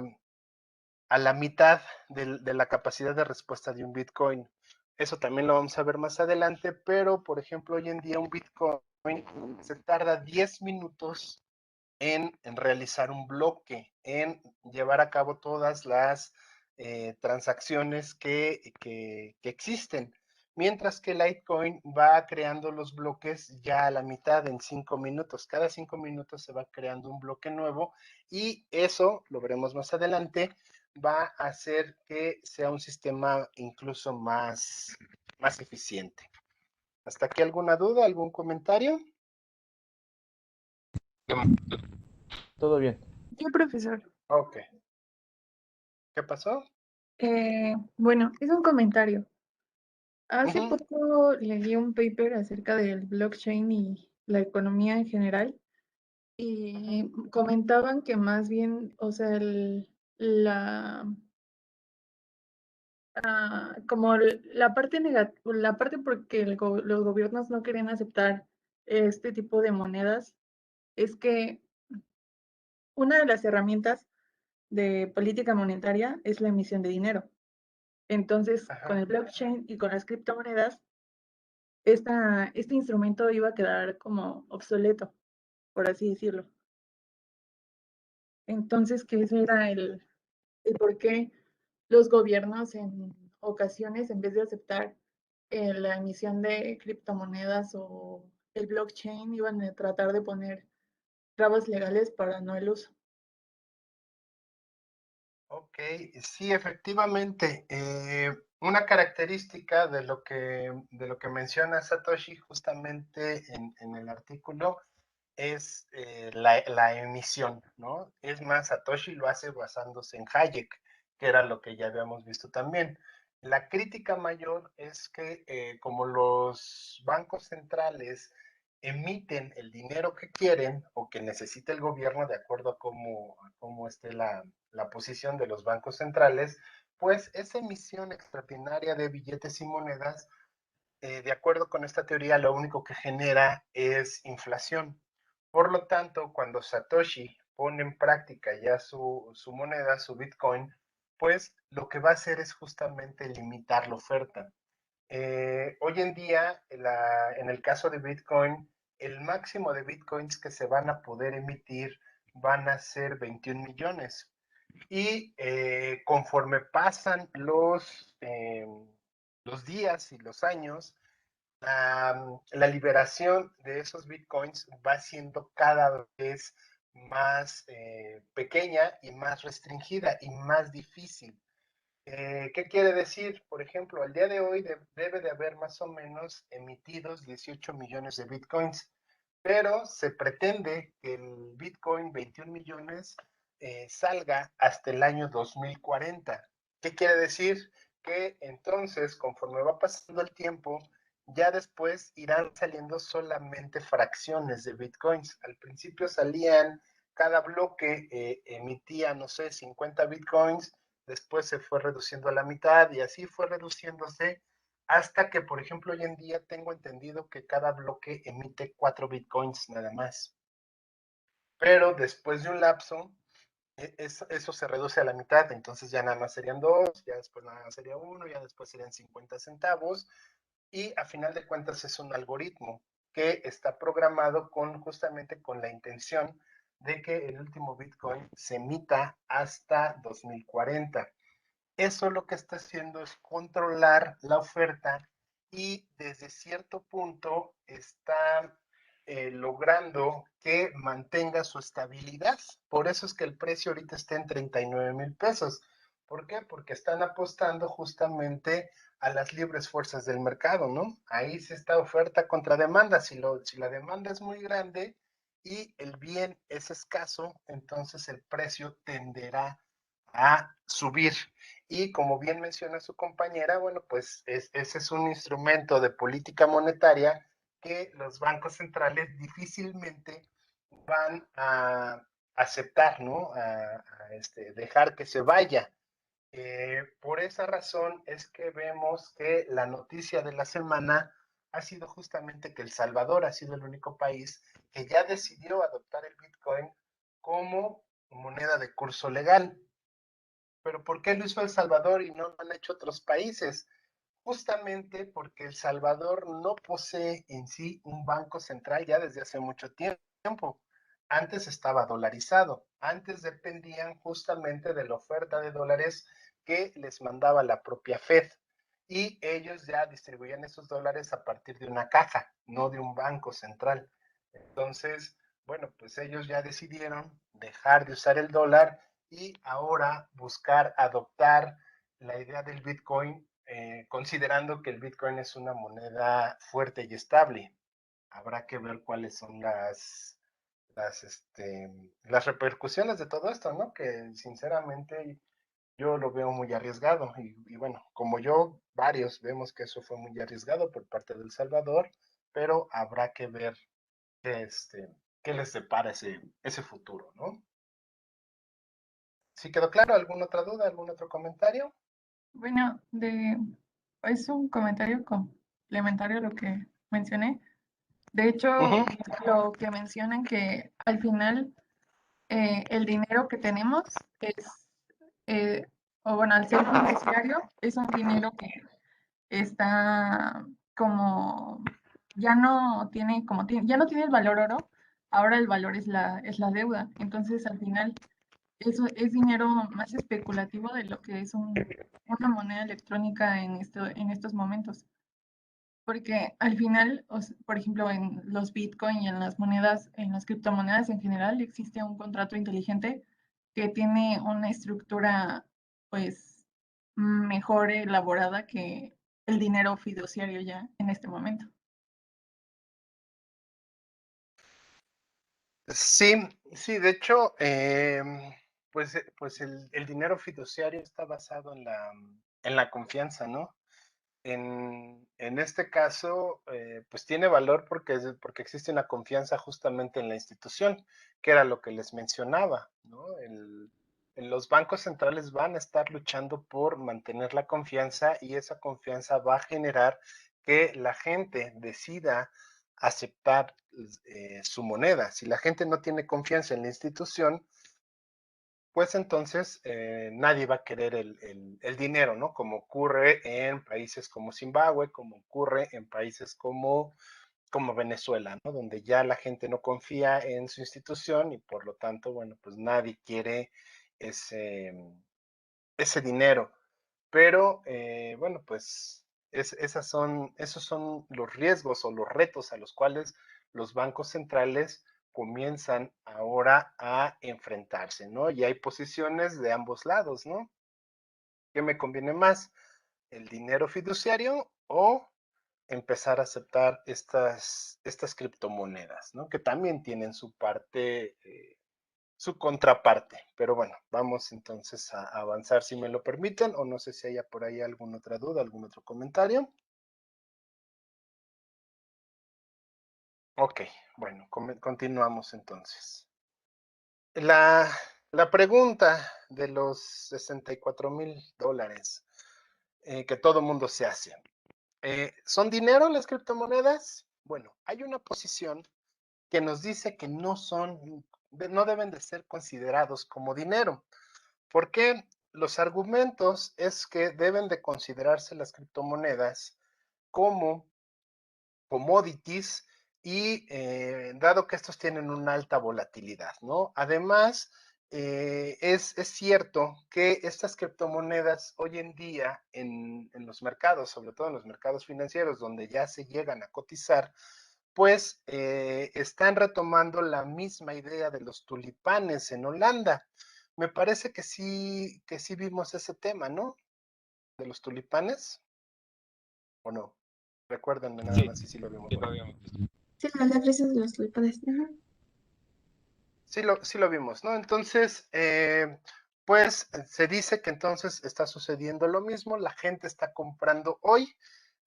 a la mitad de la capacidad de respuesta de un Bitcoin. Eso también lo vamos a ver más adelante, pero por ejemplo, hoy en día un Bitcoin se tarda 10 minutos en realizar un bloque, en llevar a cabo todas las transacciones que existen. Mientras que Litecoin va creando los bloques ya a la mitad, en 5 minutos. Cada 5 minutos se va creando un bloque nuevo y eso, lo veremos más adelante, va a hacer que sea un sistema incluso más eficiente. ¿Hasta aquí alguna duda, algún comentario? Todo bien. Sí, profesor. Ok. ¿Qué pasó? Bueno, es un comentario. Hace Ujú. poco leí un paper acerca del blockchain y la economía en general y comentaban que más bien, o sea, la parte negativa, la parte porque los gobiernos no querían aceptar este tipo de monedas es que una de las herramientas de política monetaria es la emisión de dinero. Entonces, con Ajá. el blockchain y con las criptomonedas, este instrumento iba a quedar como obsoleto, por así decirlo. Entonces, que ese era el por qué los gobiernos en ocasiones, en vez de aceptar la emisión de criptomonedas o el blockchain, iban a tratar de poner trabas legales para no el uso. Ok, sí, efectivamente. Una característica de lo que menciona Satoshi justamente en el artículo es la emisión, ¿no? Es más, Satoshi lo hace basándose en Hayek, que era lo que ya habíamos visto también. La crítica mayor es que como los bancos centrales emiten el dinero que quieren o que necesita el gobierno de acuerdo a cómo esté la posición de los bancos centrales, pues esa emisión extraordinaria de billetes y monedas, de acuerdo con esta teoría, lo único que genera es inflación. Por lo tanto, cuando Satoshi pone en práctica ya su moneda, su Bitcoin, pues lo que va a hacer es justamente limitar la oferta. Hoy en día, en el caso de Bitcoin, el máximo de Bitcoins que se van a poder emitir van a ser 21 millones. Y conforme pasan los días y los años, la liberación de esos bitcoins va siendo cada vez más pequeña y más restringida y más difícil. ¿Qué quiere decir? Por ejemplo, al día de hoy debe de haber más o menos emitidos 18 millones de bitcoins, pero se pretende que el Bitcoin 21 millones salga hasta el año 2040. ¿Qué quiere decir? Que entonces, conforme va pasando el tiempo, ya después irán saliendo solamente fracciones de Bitcoins. Al principio salían, cada bloque emitía, no sé, 50 Bitcoins, después se fue reduciendo a la mitad y así fue reduciéndose hasta que, por ejemplo, hoy en día tengo entendido que cada bloque emite 4 bitcoins nada más. Pero después de un lapso, eso se reduce a la mitad, entonces ya nada más serían 2, ya después nada más sería 1, ya después serían 50 centavos, y a final de cuentas es un algoritmo que está programado justamente con la intención de que el último bitcoin se emita hasta 2040. Eso lo que está haciendo es controlar la oferta y desde cierto punto está logrando que mantenga su estabilidad. Por eso es que el precio ahorita está en 39,000 pesos. ¿Por qué? Porque están apostando justamente a las libres fuerzas del mercado, ¿no? Ahí se está oferta contra demanda. Si la demanda es muy grande y el bien es escaso, entonces el precio tenderá a subir. Y como bien menciona su compañera, bueno, pues ese es un instrumento de política monetaria que los bancos centrales difícilmente van a aceptar, ¿no? Dejar que se vaya. Por esa razón es que vemos que la noticia de la semana ha sido justamente que El Salvador ha sido el único país que ya decidió adoptar el Bitcoin como moneda de curso legal. Pero ¿por qué lo hizo El Salvador y no lo han hecho otros países? Justamente porque El Salvador no posee en sí un banco central ya desde hace mucho tiempo. Antes estaba dolarizado, antes dependían justamente de la oferta de dólares que les mandaba la propia Fed y ellos ya distribuían esos dólares a partir de una caja, no de un banco central. Entonces, bueno, pues ellos ya decidieron dejar de usar el dólar y ahora buscar adoptar la idea del Bitcoin, considerando que el Bitcoin es una moneda fuerte y estable. Habrá que ver cuáles son las repercusiones de todo esto, ¿no? Que sinceramente yo lo veo muy arriesgado. Y bueno, como yo, varios vemos que eso fue muy arriesgado por parte de El Salvador, pero habrá que ver qué, qué les depara ese futuro, ¿no? ¿Sí quedó claro? ¿Alguna otra duda? ¿Algún otro comentario? Bueno, es un comentario complementario a lo que mencioné. De hecho, Ujú. lo que mencionan que al final el dinero que tenemos es, o bueno, al ser fiduciario, es un dinero que está como, ya no tiene, ya no tiene el valor oro, ahora el valor es la deuda. Entonces, al final, eso es dinero más especulativo de lo que es una moneda electrónica en estos momentos. Porque al final, por ejemplo, en los Bitcoin y en las monedas, en las criptomonedas en general, existe un contrato inteligente que tiene una estructura, pues, mejor elaborada que el dinero fiduciario ya en este momento. Sí, sí, de hecho, pues el dinero fiduciario está basado en la confianza, ¿no? En este caso, pues tiene valor porque existe una confianza justamente en la institución, que era lo que les mencionaba, ¿no? Los bancos centrales van a estar luchando por mantener la confianza y esa confianza va a generar que la gente decida aceptar su moneda. Si la gente no tiene confianza en la institución, pues entonces nadie va a querer el dinero, ¿no? Como ocurre en países como Zimbabue, como ocurre en países como Venezuela, ¿no? Donde ya la gente no confía en su institución y por lo tanto, bueno, pues nadie quiere ese, ese dinero. Pero, bueno, pues esos son los riesgos o los retos a los cuales los bancos centrales comienzan ahora a enfrentarse, ¿no? Y hay posiciones de ambos lados, ¿no? ¿Qué me conviene más? ¿El dinero fiduciario o empezar a aceptar estas criptomonedas, ¿no? Que también tienen su parte, su contraparte. Pero bueno, vamos entonces a avanzar si me lo permiten, o no sé si haya por ahí alguna otra duda, algún otro comentario. Ok, bueno, continuamos entonces. La, la pregunta de los $64,000 que todo mundo se hace. ¿Son dinero las criptomonedas? Bueno, hay una posición que nos dice que no deben de ser considerados como dinero. ¿Por qué? Los argumentos es que deben de considerarse las criptomonedas como commodities y dado que estos tienen una alta volatilidad, ¿no? Además, es cierto que estas criptomonedas hoy en día en los mercados, sobre todo en los mercados financieros, donde ya se llegan a cotizar, pues están retomando la misma idea de los tulipanes en Holanda. Me parece que sí vimos ese tema, ¿no? De los tulipanes, ¿o no? Recuérdenme nada Sí, más si sí lo vimos sí por lo ahí. habíamos visto. Sí, las crisis de los tulipanes. Ujú. Sí lo vimos, ¿no? Entonces, pues se dice que entonces está sucediendo lo mismo, la gente está comprando hoy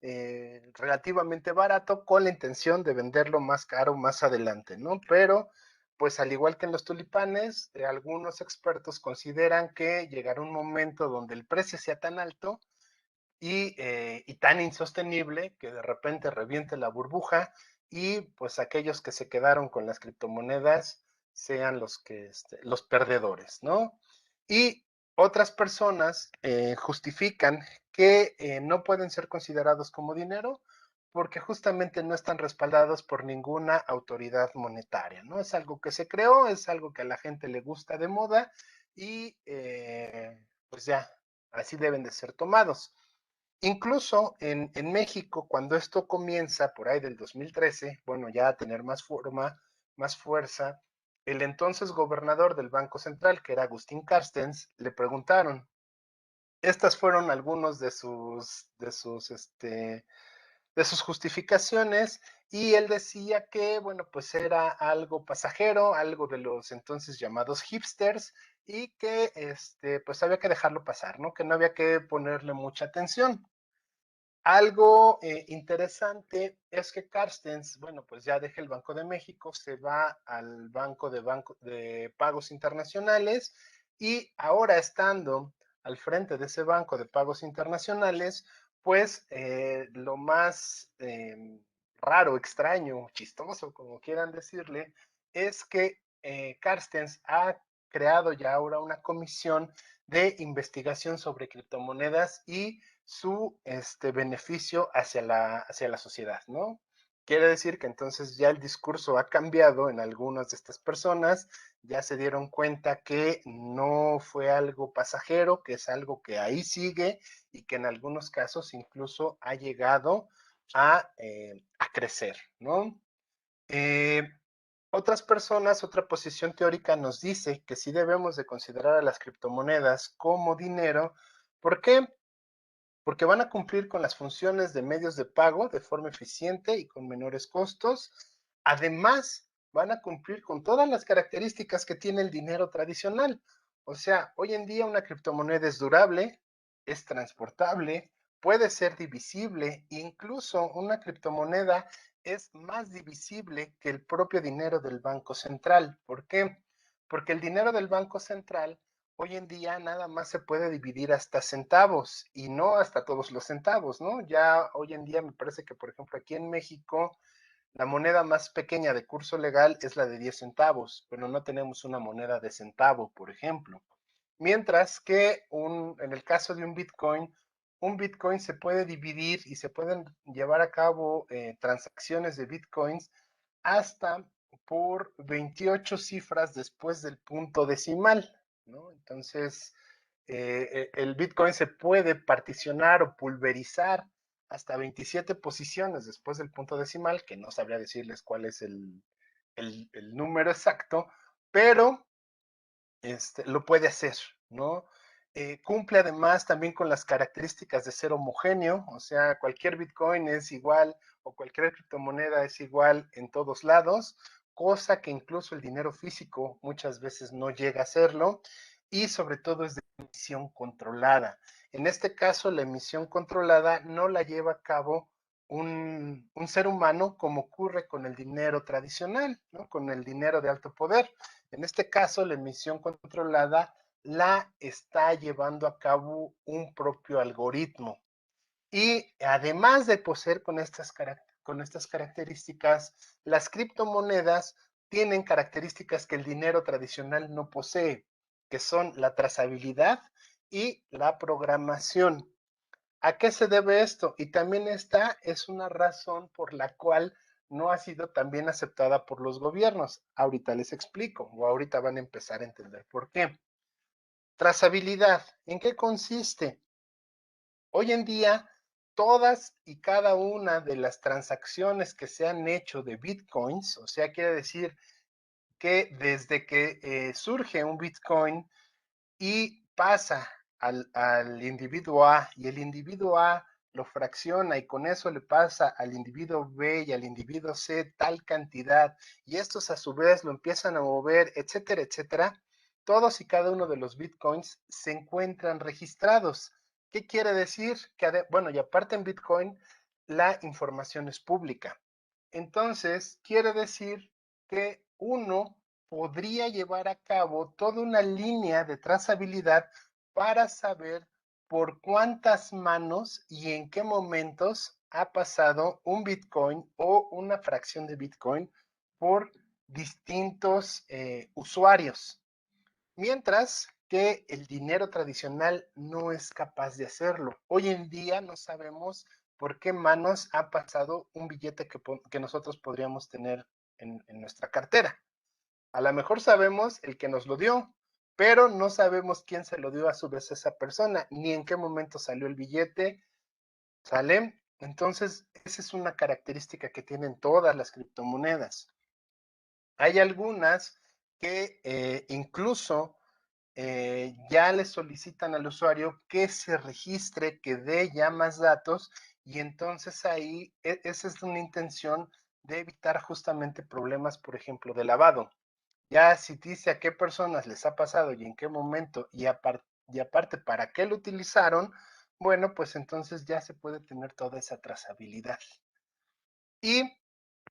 relativamente barato con la intención de venderlo más caro más adelante, ¿no? Pero, pues al igual que en los tulipanes, algunos expertos consideran que llegará un momento donde el precio sea tan alto y tan insostenible que de repente reviente la burbuja y pues aquellos que se quedaron con las criptomonedas sean los perdedores, ¿no? Y otras personas justifican que no pueden ser considerados como dinero porque justamente no están respaldados por ninguna autoridad monetaria, ¿no? Es algo que se creó, es algo que a la gente le gusta de moda y pues ya, así deben de ser tomados. Incluso en México, cuando esto comienza por ahí del 2013, bueno, ya a tener más forma, más fuerza, el entonces gobernador del Banco Central, que era Agustín Carstens, le preguntaron. Estas fueron algunos de sus justificaciones y él decía que, bueno, pues era algo pasajero, algo de los entonces llamados hipsters y que, pues había que dejarlo pasar, ¿no? Que no había que ponerle mucha atención. Algo interesante es que Carstens, bueno, pues ya deja el Banco de México, se va al Banco de Pagos Internacionales y ahora estando al frente de ese Banco de Pagos Internacionales, pues lo más raro, extraño, chistoso, como quieran decirle, es que Carstens ha creado ya ahora una comisión de investigación sobre criptomonedas y su beneficio hacia la sociedad, ¿no? Quiere decir que entonces ya el discurso ha cambiado en algunas de estas personas, ya se dieron cuenta que no fue algo pasajero, que es algo que ahí sigue y que en algunos casos incluso ha llegado a crecer, ¿no? Eh, otras personas, otra posición teórica nos dice que sí debemos de considerar a las criptomonedas como dinero. ¿Por qué? Porque van a cumplir con las funciones de medios de pago de forma eficiente y con menores costos. Además, van a cumplir con todas las características que tiene el dinero tradicional. O sea, hoy en día una criptomoneda es durable, es transportable, puede ser divisible, incluso una criptomoneda es más divisible que el propio dinero del Banco Central. ¿Por qué? Porque el dinero del Banco Central hoy en día nada más se puede dividir hasta centavos y no hasta todos los centavos, ¿no? Ya hoy en día me parece que, por ejemplo, aquí en México, la moneda más pequeña de curso legal es la de 10 centavos, pero no tenemos una moneda de centavo, por ejemplo. Mientras que en el caso de un Bitcoin se puede dividir y se pueden llevar a cabo transacciones de Bitcoins hasta por 28 cifras después del punto decimal, ¿no? Entonces, el Bitcoin se puede particionar o pulverizar hasta 27 posiciones después del punto decimal, que no sabría decirles cuál es el número exacto, pero lo puede hacer, ¿no? cumple además también con las características de ser homogéneo, o sea, cualquier Bitcoin es igual o cualquier criptomoneda es igual en todos lados, cosa que incluso el dinero físico muchas veces no llega a serlo, y sobre todo es de emisión controlada. En este caso, la emisión controlada no la lleva a cabo un ser humano como ocurre con el dinero tradicional, ¿no? Con el dinero de alto poder. En este caso, la emisión controlada la está llevando a cabo un propio algoritmo. Y además de poseer con estas características, las criptomonedas tienen características que el dinero tradicional no posee, que son la trazabilidad y la programación. ¿A qué se debe esto? Y también esta es una razón por la cual no ha sido tan bien aceptada por los gobiernos. Ahorita les explico, o ahorita van a empezar a entender por qué. Trazabilidad, ¿en qué consiste? Hoy en día, todas y cada una de las transacciones que se han hecho de bitcoins, o sea, quiere decir que desde que surge un bitcoin y pasa al individuo A y el individuo A lo fracciona y con eso le pasa al individuo B y al individuo C tal cantidad y estos a su vez lo empiezan a mover, etcétera, etcétera, todos y cada uno de los bitcoins se encuentran registrados. ¿Qué quiere decir? Que, bueno, y aparte en Bitcoin, la información es pública. Entonces, quiere decir que uno podría llevar a cabo toda una línea de trazabilidad para saber por cuántas manos y en qué momentos ha pasado un Bitcoin o una fracción de Bitcoin por distintos usuarios. Mientras que el dinero tradicional no es capaz de hacerlo. Hoy en día no sabemos por qué manos ha pasado un billete que nosotros podríamos tener en nuestra cartera. A lo mejor sabemos el que nos lo dio, pero no sabemos quién se lo dio a su vez a esa persona, ni en qué momento salió el billete, ¿sale? Entonces, esa es una característica que tienen todas las criptomonedas. Hay algunas que incluso ya le solicitan al usuario que se registre, que dé ya más datos y entonces ahí esa es una intención de evitar justamente problemas, por ejemplo, de lavado. Ya si dice a qué personas les ha pasado y en qué momento y aparte para qué lo utilizaron, bueno, pues entonces ya se puede tener toda esa trazabilidad. Y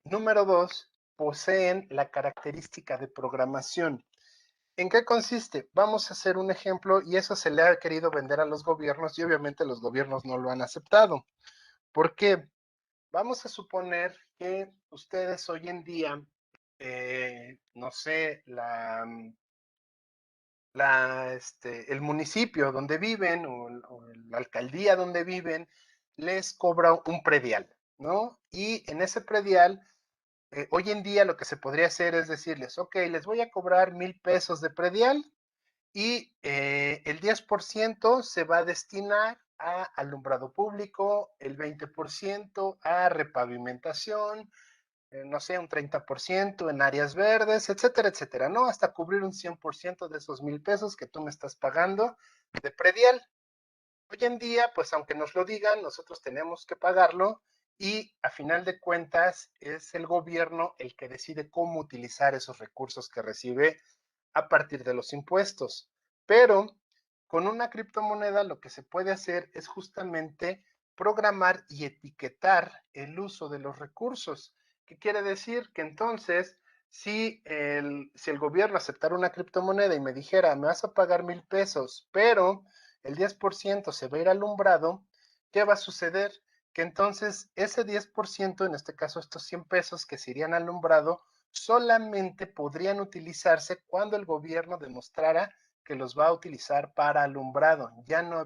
número 2, poseen la característica de programación. ¿En qué consiste? Vamos a hacer un ejemplo y eso se le ha querido vender a los gobiernos y obviamente los gobiernos no lo han aceptado. ¿Por qué? Vamos a suponer que ustedes hoy en día, no sé, el municipio donde viven o la alcaldía donde viven les cobra un predial, ¿no? Y en ese predial, hoy en día lo que se podría hacer es decirles, ok, les voy a cobrar 1,000 pesos de predial y el 10% se va a destinar a alumbrado público, el 20% a repavimentación, no sé, un 30% en áreas verdes, etcétera, etcétera, ¿no? Hasta cubrir un 100% de esos 1,000 pesos que tú me estás pagando de predial. Hoy en día, pues aunque nos lo digan, nosotros tenemos que pagarlo y a final de cuentas es el gobierno el que decide cómo utilizar esos recursos que recibe a partir de los impuestos. Pero con una criptomoneda lo que se puede hacer es justamente programar y etiquetar el uso de los recursos. ¿Qué quiere decir? Que entonces, si el gobierno aceptara una criptomoneda y me dijera, me vas a pagar 1,000 pesos, pero el 10% se va a ir alumbrado, ¿qué va a suceder? Que entonces ese 10%, en este caso estos 100 pesos que se irían alumbrado, solamente podrían utilizarse cuando el gobierno demostrara que los va a utilizar para alumbrado. Ya no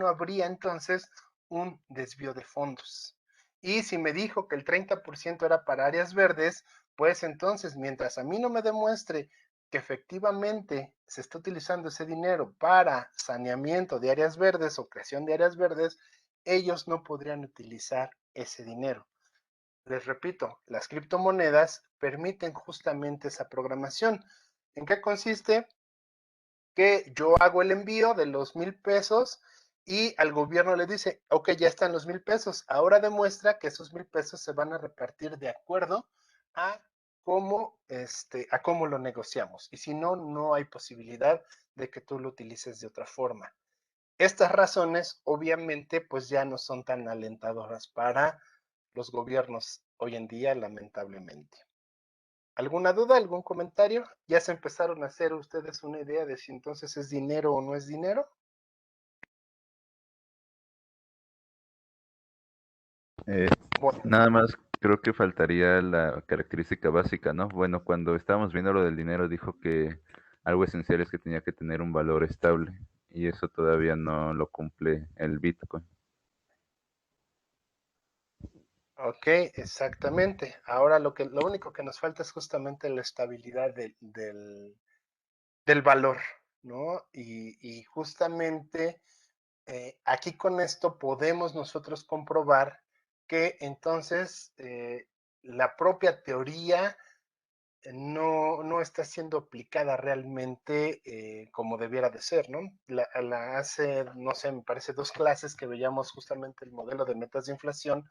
habría entonces un desvío de fondos. Y si me dijo que el 30% era para áreas verdes, pues entonces mientras a mí no me demuestre que efectivamente se está utilizando ese dinero para saneamiento de áreas verdes o creación de áreas verdes, ellos no podrían utilizar ese dinero. Les repito, las criptomonedas permiten justamente esa programación. ¿En qué consiste? que yo hago el envío de los 1,000 pesos y al gobierno le dice, ok, ya están los 1,000 pesos. Ahora demuestra que esos 1,000 pesos se van a repartir de acuerdo a a cómo lo negociamos. Y si no, no hay posibilidad de que tú lo utilices de otra forma. Estas razones, obviamente, pues ya no son tan alentadoras para los gobiernos hoy en día, lamentablemente. ¿Alguna duda, algún comentario? ¿Ya se empezaron a hacer ustedes una idea de si entonces es dinero o no es dinero? Eh, Bueno, Nada más creo que faltaría la característica básica, ¿no? Bueno, cuando estábamos viendo lo del dinero, dijo que algo esencial es que tenía que tener un valor estable y eso todavía no lo cumple el Bitcoin. ok, exactamente. Ahora lo único que nos falta es justamente la estabilidad del valor, ¿no? Y justamente aquí con esto podemos nosotros comprobar que entonces la propia teoría no está siendo aplicada realmente como debiera de ser, ¿no? Hace, no sé, me parece 2 clases que veíamos justamente el modelo de metas de inflación,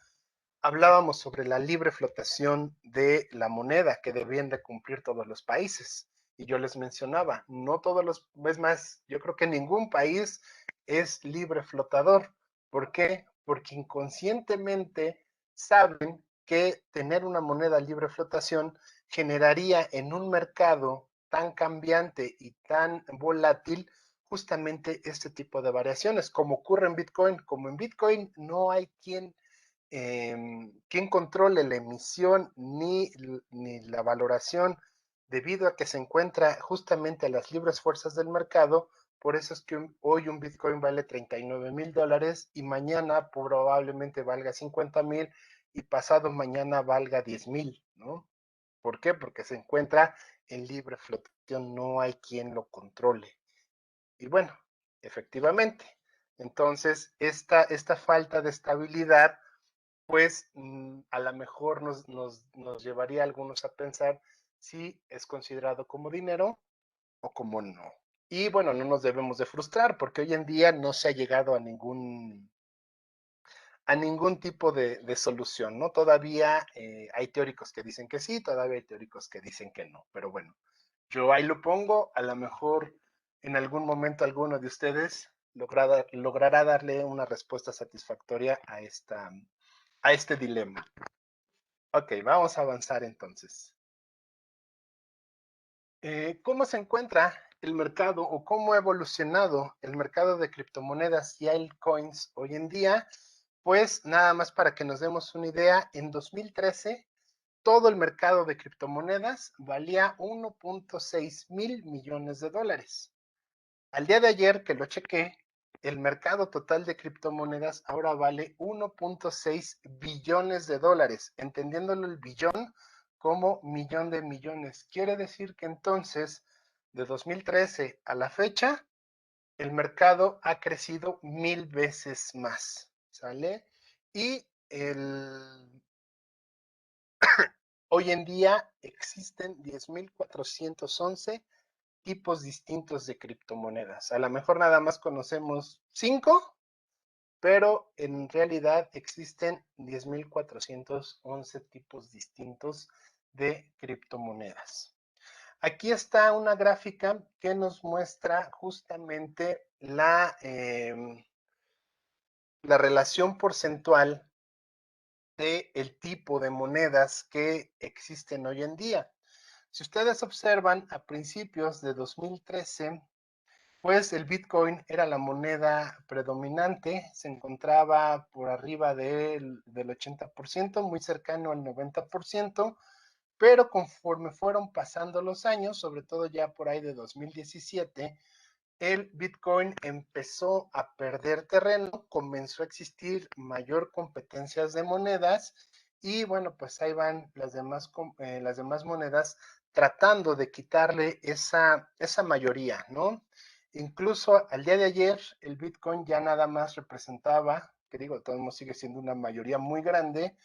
hablábamos sobre la libre flotación de la moneda que debían de cumplir todos los países. Y yo les mencionaba, no todos los, es más, yo creo que ningún país es libre flotador. ¿Por qué? Porque inconscientemente saben que tener una moneda libre flotación generaría en un mercado tan cambiante y tan volátil justamente este tipo de variaciones, como ocurre en Bitcoin. Como en Bitcoin no hay quien controle la emisión ni la valoración debido a que se encuentra justamente a las libres fuerzas del mercado. Por eso es que hoy un Bitcoin vale $39,000 y mañana probablemente valga 50,000 y pasado mañana valga 10,000, ¿no? ¿Por qué? Porque se encuentra en libre flotación, no hay quien lo controle. Y bueno, efectivamente, entonces esta falta de estabilidad pues a lo mejor nos llevaría a algunos a pensar si es considerado como dinero o como no. Y bueno, no nos debemos de frustrar porque hoy en día no se ha llegado a ningún tipo de solución, ¿no? Todavía hay teóricos que dicen que sí, todavía hay teóricos que dicen que no, pero bueno, yo ahí lo pongo, a lo mejor en algún momento alguno de ustedes logrará darle una respuesta satisfactoria a este dilema. Ok, vamos a avanzar entonces. ¿Cómo se encuentra el mercado o cómo ha evolucionado el mercado de criptomonedas y altcoins hoy en día? Pues nada más para que nos demos una idea, en 2013 todo el mercado de criptomonedas valía 1.6 mil millones de dólares. Al día de ayer que lo chequé, el mercado total de criptomonedas ahora vale 1.6 billones de dólares, entendiéndolo el billón como millón de millones. Quiere decir que entonces, de 2013 a la fecha, el mercado ha crecido 1,000 veces más, ¿sale? Y hoy en día existen 10,411 tipos distintos de criptomonedas. A lo mejor nada más conocemos 5, pero en realidad existen 10,411 tipos distintos de criptomonedas. Aquí está una gráfica que nos muestra justamente la relación porcentual del tipo de monedas que existen hoy en día. Si ustedes observan, a principios de 2013, pues el Bitcoin era la moneda predominante, se encontraba por arriba del 80%, muy cercano al 90%, pero conforme fueron pasando los años, sobre todo ya por ahí de 2017, el Bitcoin empezó a perder terreno, comenzó a existir mayor competencias de monedas y bueno, pues ahí van las demás monedas tratando de quitarle esa mayoría, ¿no? Incluso al día de ayer el Bitcoin ya nada más representaba, que digo, de todos modos sigue siendo una mayoría muy grande,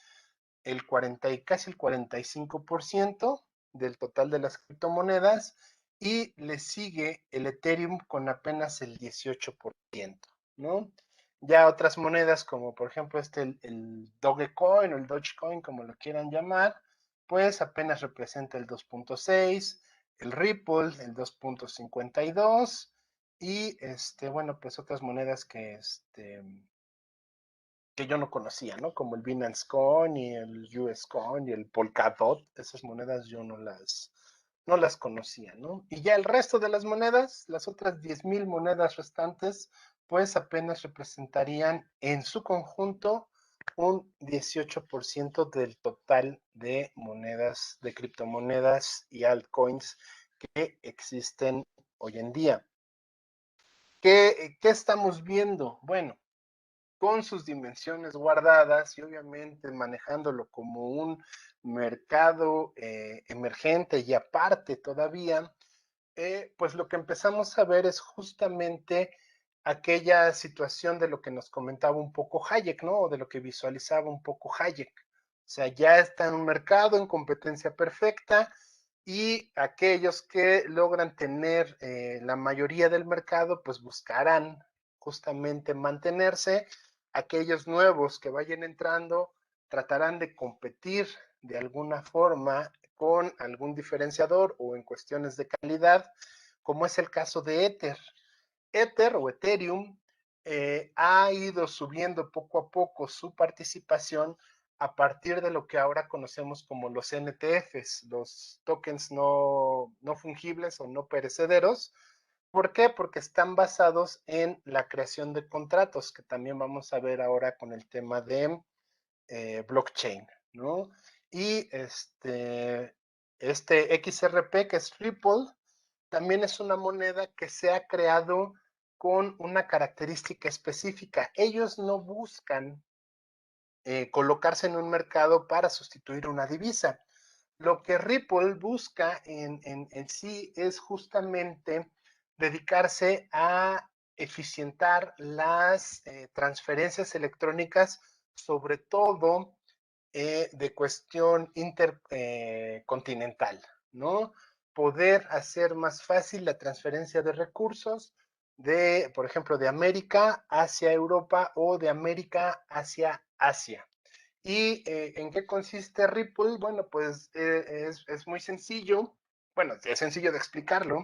el 40 y casi el 45% del total de las criptomonedas y le sigue el Ethereum con apenas el 18%, ¿no? Ya otras monedas como por ejemplo el Dogecoin o el Dogecoin, como lo quieran llamar, pues apenas representa el 2.6, el Ripple el 2.52 y bueno, pues otras monedas que yo no conocía, ¿no? Como el Binance Coin y el US Coin y el Polkadot, esas monedas yo no las conocía, ¿no? Y ya el resto de las monedas, las otras 10,000 monedas restantes, pues apenas representarían en su conjunto un 18% del total de monedas, de criptomonedas y altcoins que existen hoy en día. ¿Qué estamos viendo? Bueno, con sus dimensiones guardadas y obviamente manejándolo como un mercado emergente y aparte todavía, pues lo que empezamos a ver es justamente aquella situación de lo que nos comentaba un poco Hayek, ¿no? O de lo que visualizaba un poco Hayek. O sea, ya está en un mercado en competencia perfecta y aquellos que logran tener la mayoría del mercado, pues buscarán justamente mantenerse. Aquellos nuevos que vayan entrando tratarán de competir de alguna forma con algún diferenciador o en cuestiones de calidad, como es el caso de Ether. Ether o Ethereum ha ido subiendo poco a poco su participación a partir de lo que ahora conocemos como los NTFs, los tokens no fungibles o no perecederos. ¿Por qué? Porque están basados en la creación de contratos, que también vamos a ver ahora con el tema de blockchain, ¿no? Y XRP, que es Ripple, también es una moneda que se ha creado con una característica específica. Ellos no buscan colocarse en un mercado para sustituir una divisa. Lo que Ripple busca en sí es justamente dedicarse a eficientar las transferencias electrónicas, sobre todo de cuestión intercontinental, ¿no? Poder hacer más fácil la transferencia de recursos de, por ejemplo, de América hacia Europa o de América hacia Asia. ¿Y en qué consiste Ripple? Bueno, pues es muy sencillo. Bueno, es sencillo de explicarlo.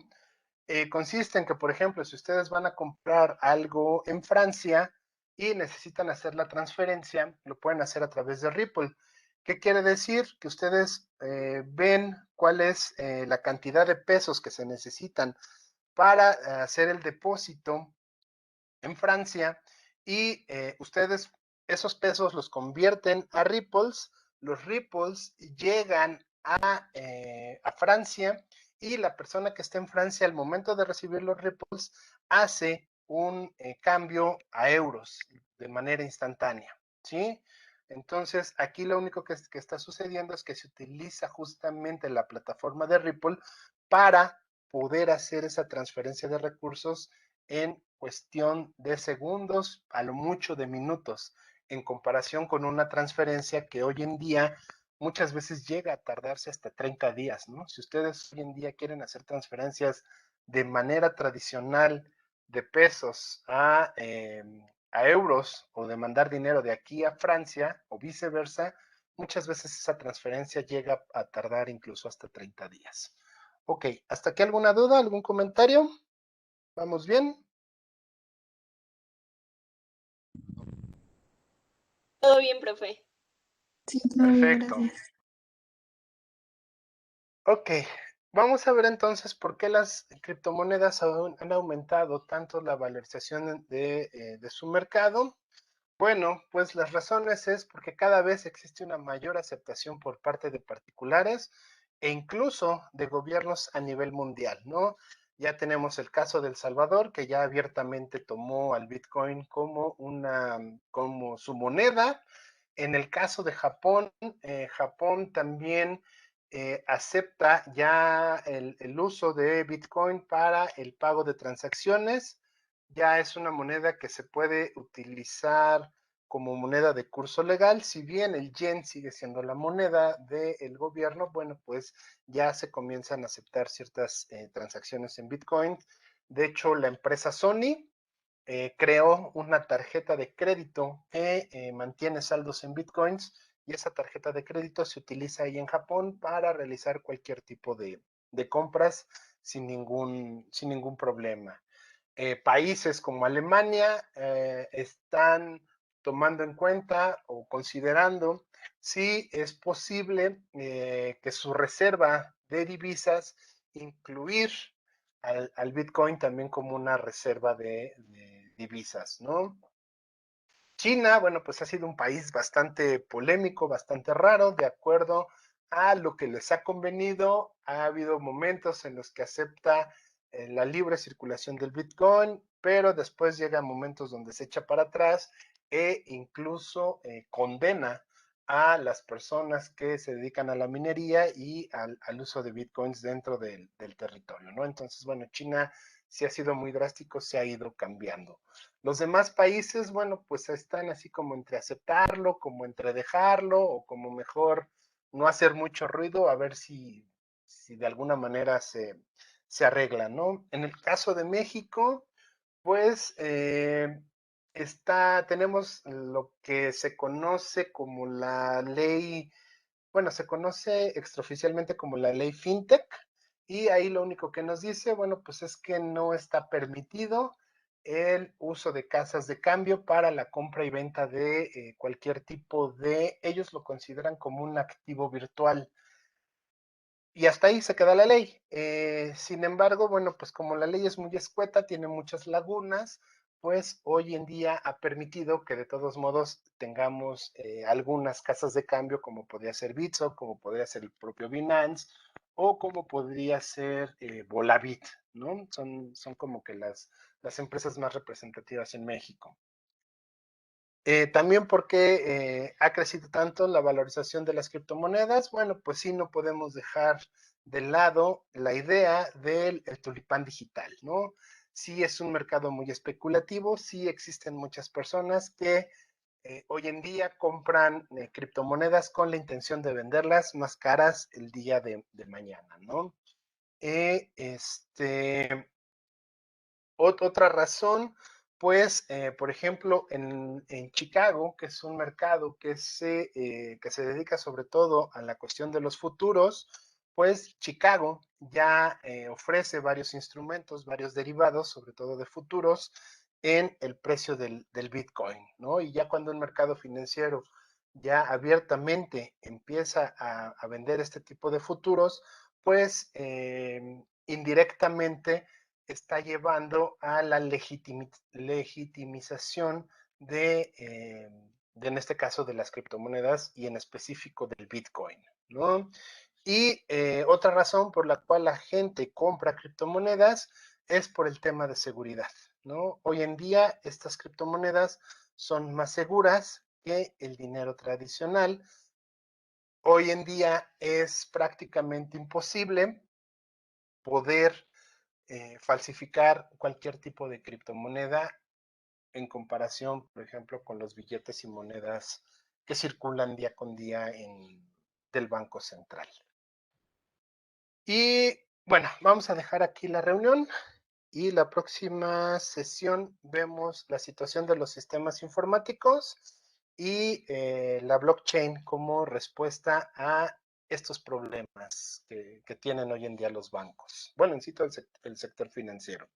Consiste en que, por ejemplo, si ustedes van a comprar algo en Francia y necesitan hacer la transferencia, lo pueden hacer a través de Ripple. ¿Qué quiere decir? Que ustedes ven cuál es la cantidad de pesos que se necesitan para hacer el depósito en Francia y ustedes esos pesos los convierten a Ripples, los Ripples llegan a Francia y la persona que está en Francia al momento de recibir los Ripples hace un cambio a euros de manera instantánea, ¿sí? Entonces, aquí lo único que está sucediendo es que se utiliza justamente la plataforma de Ripple para poder hacer esa transferencia de recursos en cuestión de segundos, a lo mucho de minutos, en comparación con una transferencia que hoy en día muchas veces llega a tardarse hasta 30 días, ¿no? Si ustedes hoy en día quieren hacer transferencias de manera tradicional de pesos a euros o de mandar dinero de aquí a Francia o viceversa, muchas veces esa transferencia llega a tardar incluso hasta 30 días. Ok, ¿hasta aquí alguna duda, algún comentario? ¿Vamos bien? Todo bien, profe. Sí, todo bien, Perfecto. gracias. Ok, vamos a ver entonces por qué las criptomonedas han aumentado tanto la valorización de su mercado. Bueno, pues las razones es porque cada vez existe una mayor aceptación por parte de particulares e incluso de gobiernos a nivel mundial, ¿no? Ya tenemos el caso de El Salvador, que ya abiertamente tomó al Bitcoin como su moneda. En el caso de Japón, Japón también acepta ya el uso de Bitcoin para el pago de transacciones. Ya es una moneda que se puede utilizar como moneda de curso legal. Si bien el yen sigue siendo la moneda del gobierno, bueno, pues ya se comienzan a aceptar ciertas transacciones en Bitcoin. De hecho, la empresa Sony creó una tarjeta de crédito que mantiene saldos en Bitcoins, y esa tarjeta de crédito se utiliza ahí en Japón para realizar cualquier tipo de compras sin ningún problema. Países como Alemania están tomando en cuenta o considerando si es posible que su reserva de divisas incluir al Bitcoin también como una reserva de divisas, ¿no? China, bueno, pues ha sido un país bastante polémico, bastante raro, de acuerdo a lo que les ha convenido. Ha habido momentos en los que acepta la libre circulación del Bitcoin, pero después llega momentos donde se echa para atrás e incluso condena a las personas que se dedican a la minería y al uso de Bitcoins dentro del territorio, ¿no? Entonces, bueno, China sí ha sido muy drástico, se ha ido cambiando. Los demás países, bueno, pues están así como entre aceptarlo, como entre dejarlo, o como mejor no hacer mucho ruido, a ver si de alguna manera se arregla, ¿no? En el caso de México, pues tenemos lo que se conoce como la ley, bueno, se conoce extraoficialmente como la ley FinTech, y ahí lo único que nos dice, bueno, pues es que no está permitido el uso de casas de cambio para la compra y venta de cualquier tipo ellos lo consideran como un activo virtual. Y hasta ahí se queda la ley. Sin embargo, bueno, pues como la ley es muy escueta, tiene muchas lagunas, pues hoy en día ha permitido que de todos modos tengamos algunas casas de cambio, como podría ser Bitso, como podría ser el propio Binance, o como podría ser Volavit, ¿no? Son como que las empresas más representativas en México. También porque ha crecido tanto la valorización de las criptomonedas, bueno, pues sí, no podemos dejar de lado la idea del tulipán digital, ¿no? Sí es un mercado muy especulativo, sí existen muchas personas que hoy en día compran criptomonedas con la intención de venderlas más caras el día de mañana, ¿no? Otra razón, pues, por ejemplo, en Chicago, que es un mercado que se dedica sobre todo a la cuestión de los futuros, pues Chicago ya ofrece varios instrumentos, varios derivados, sobre todo de futuros, en el precio del Bitcoin, ¿no? Y ya cuando un mercado financiero ya abiertamente empieza a vender este tipo de futuros, pues indirectamente está llevando a la legitimización en este caso, de las criptomonedas y en específico del Bitcoin, ¿no? Y otra razón por la cual la gente compra criptomonedas es por el tema de seguridad, ¿no? Hoy en día estas criptomonedas son más seguras que el dinero tradicional. Hoy en día es prácticamente imposible poder falsificar cualquier tipo de criptomoneda en comparación, por ejemplo, con los billetes y monedas que circulan día con día del Banco Central. Y bueno, vamos a dejar aquí la reunión, y la próxima sesión vemos la situación de los sistemas informáticos y la blockchain como respuesta a estos problemas que tienen hoy en día los bancos. Bueno, en sí todo el sector financiero.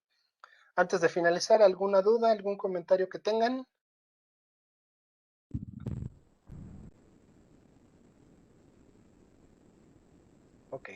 Antes de finalizar, ¿alguna duda, algún comentario que tengan? Ok.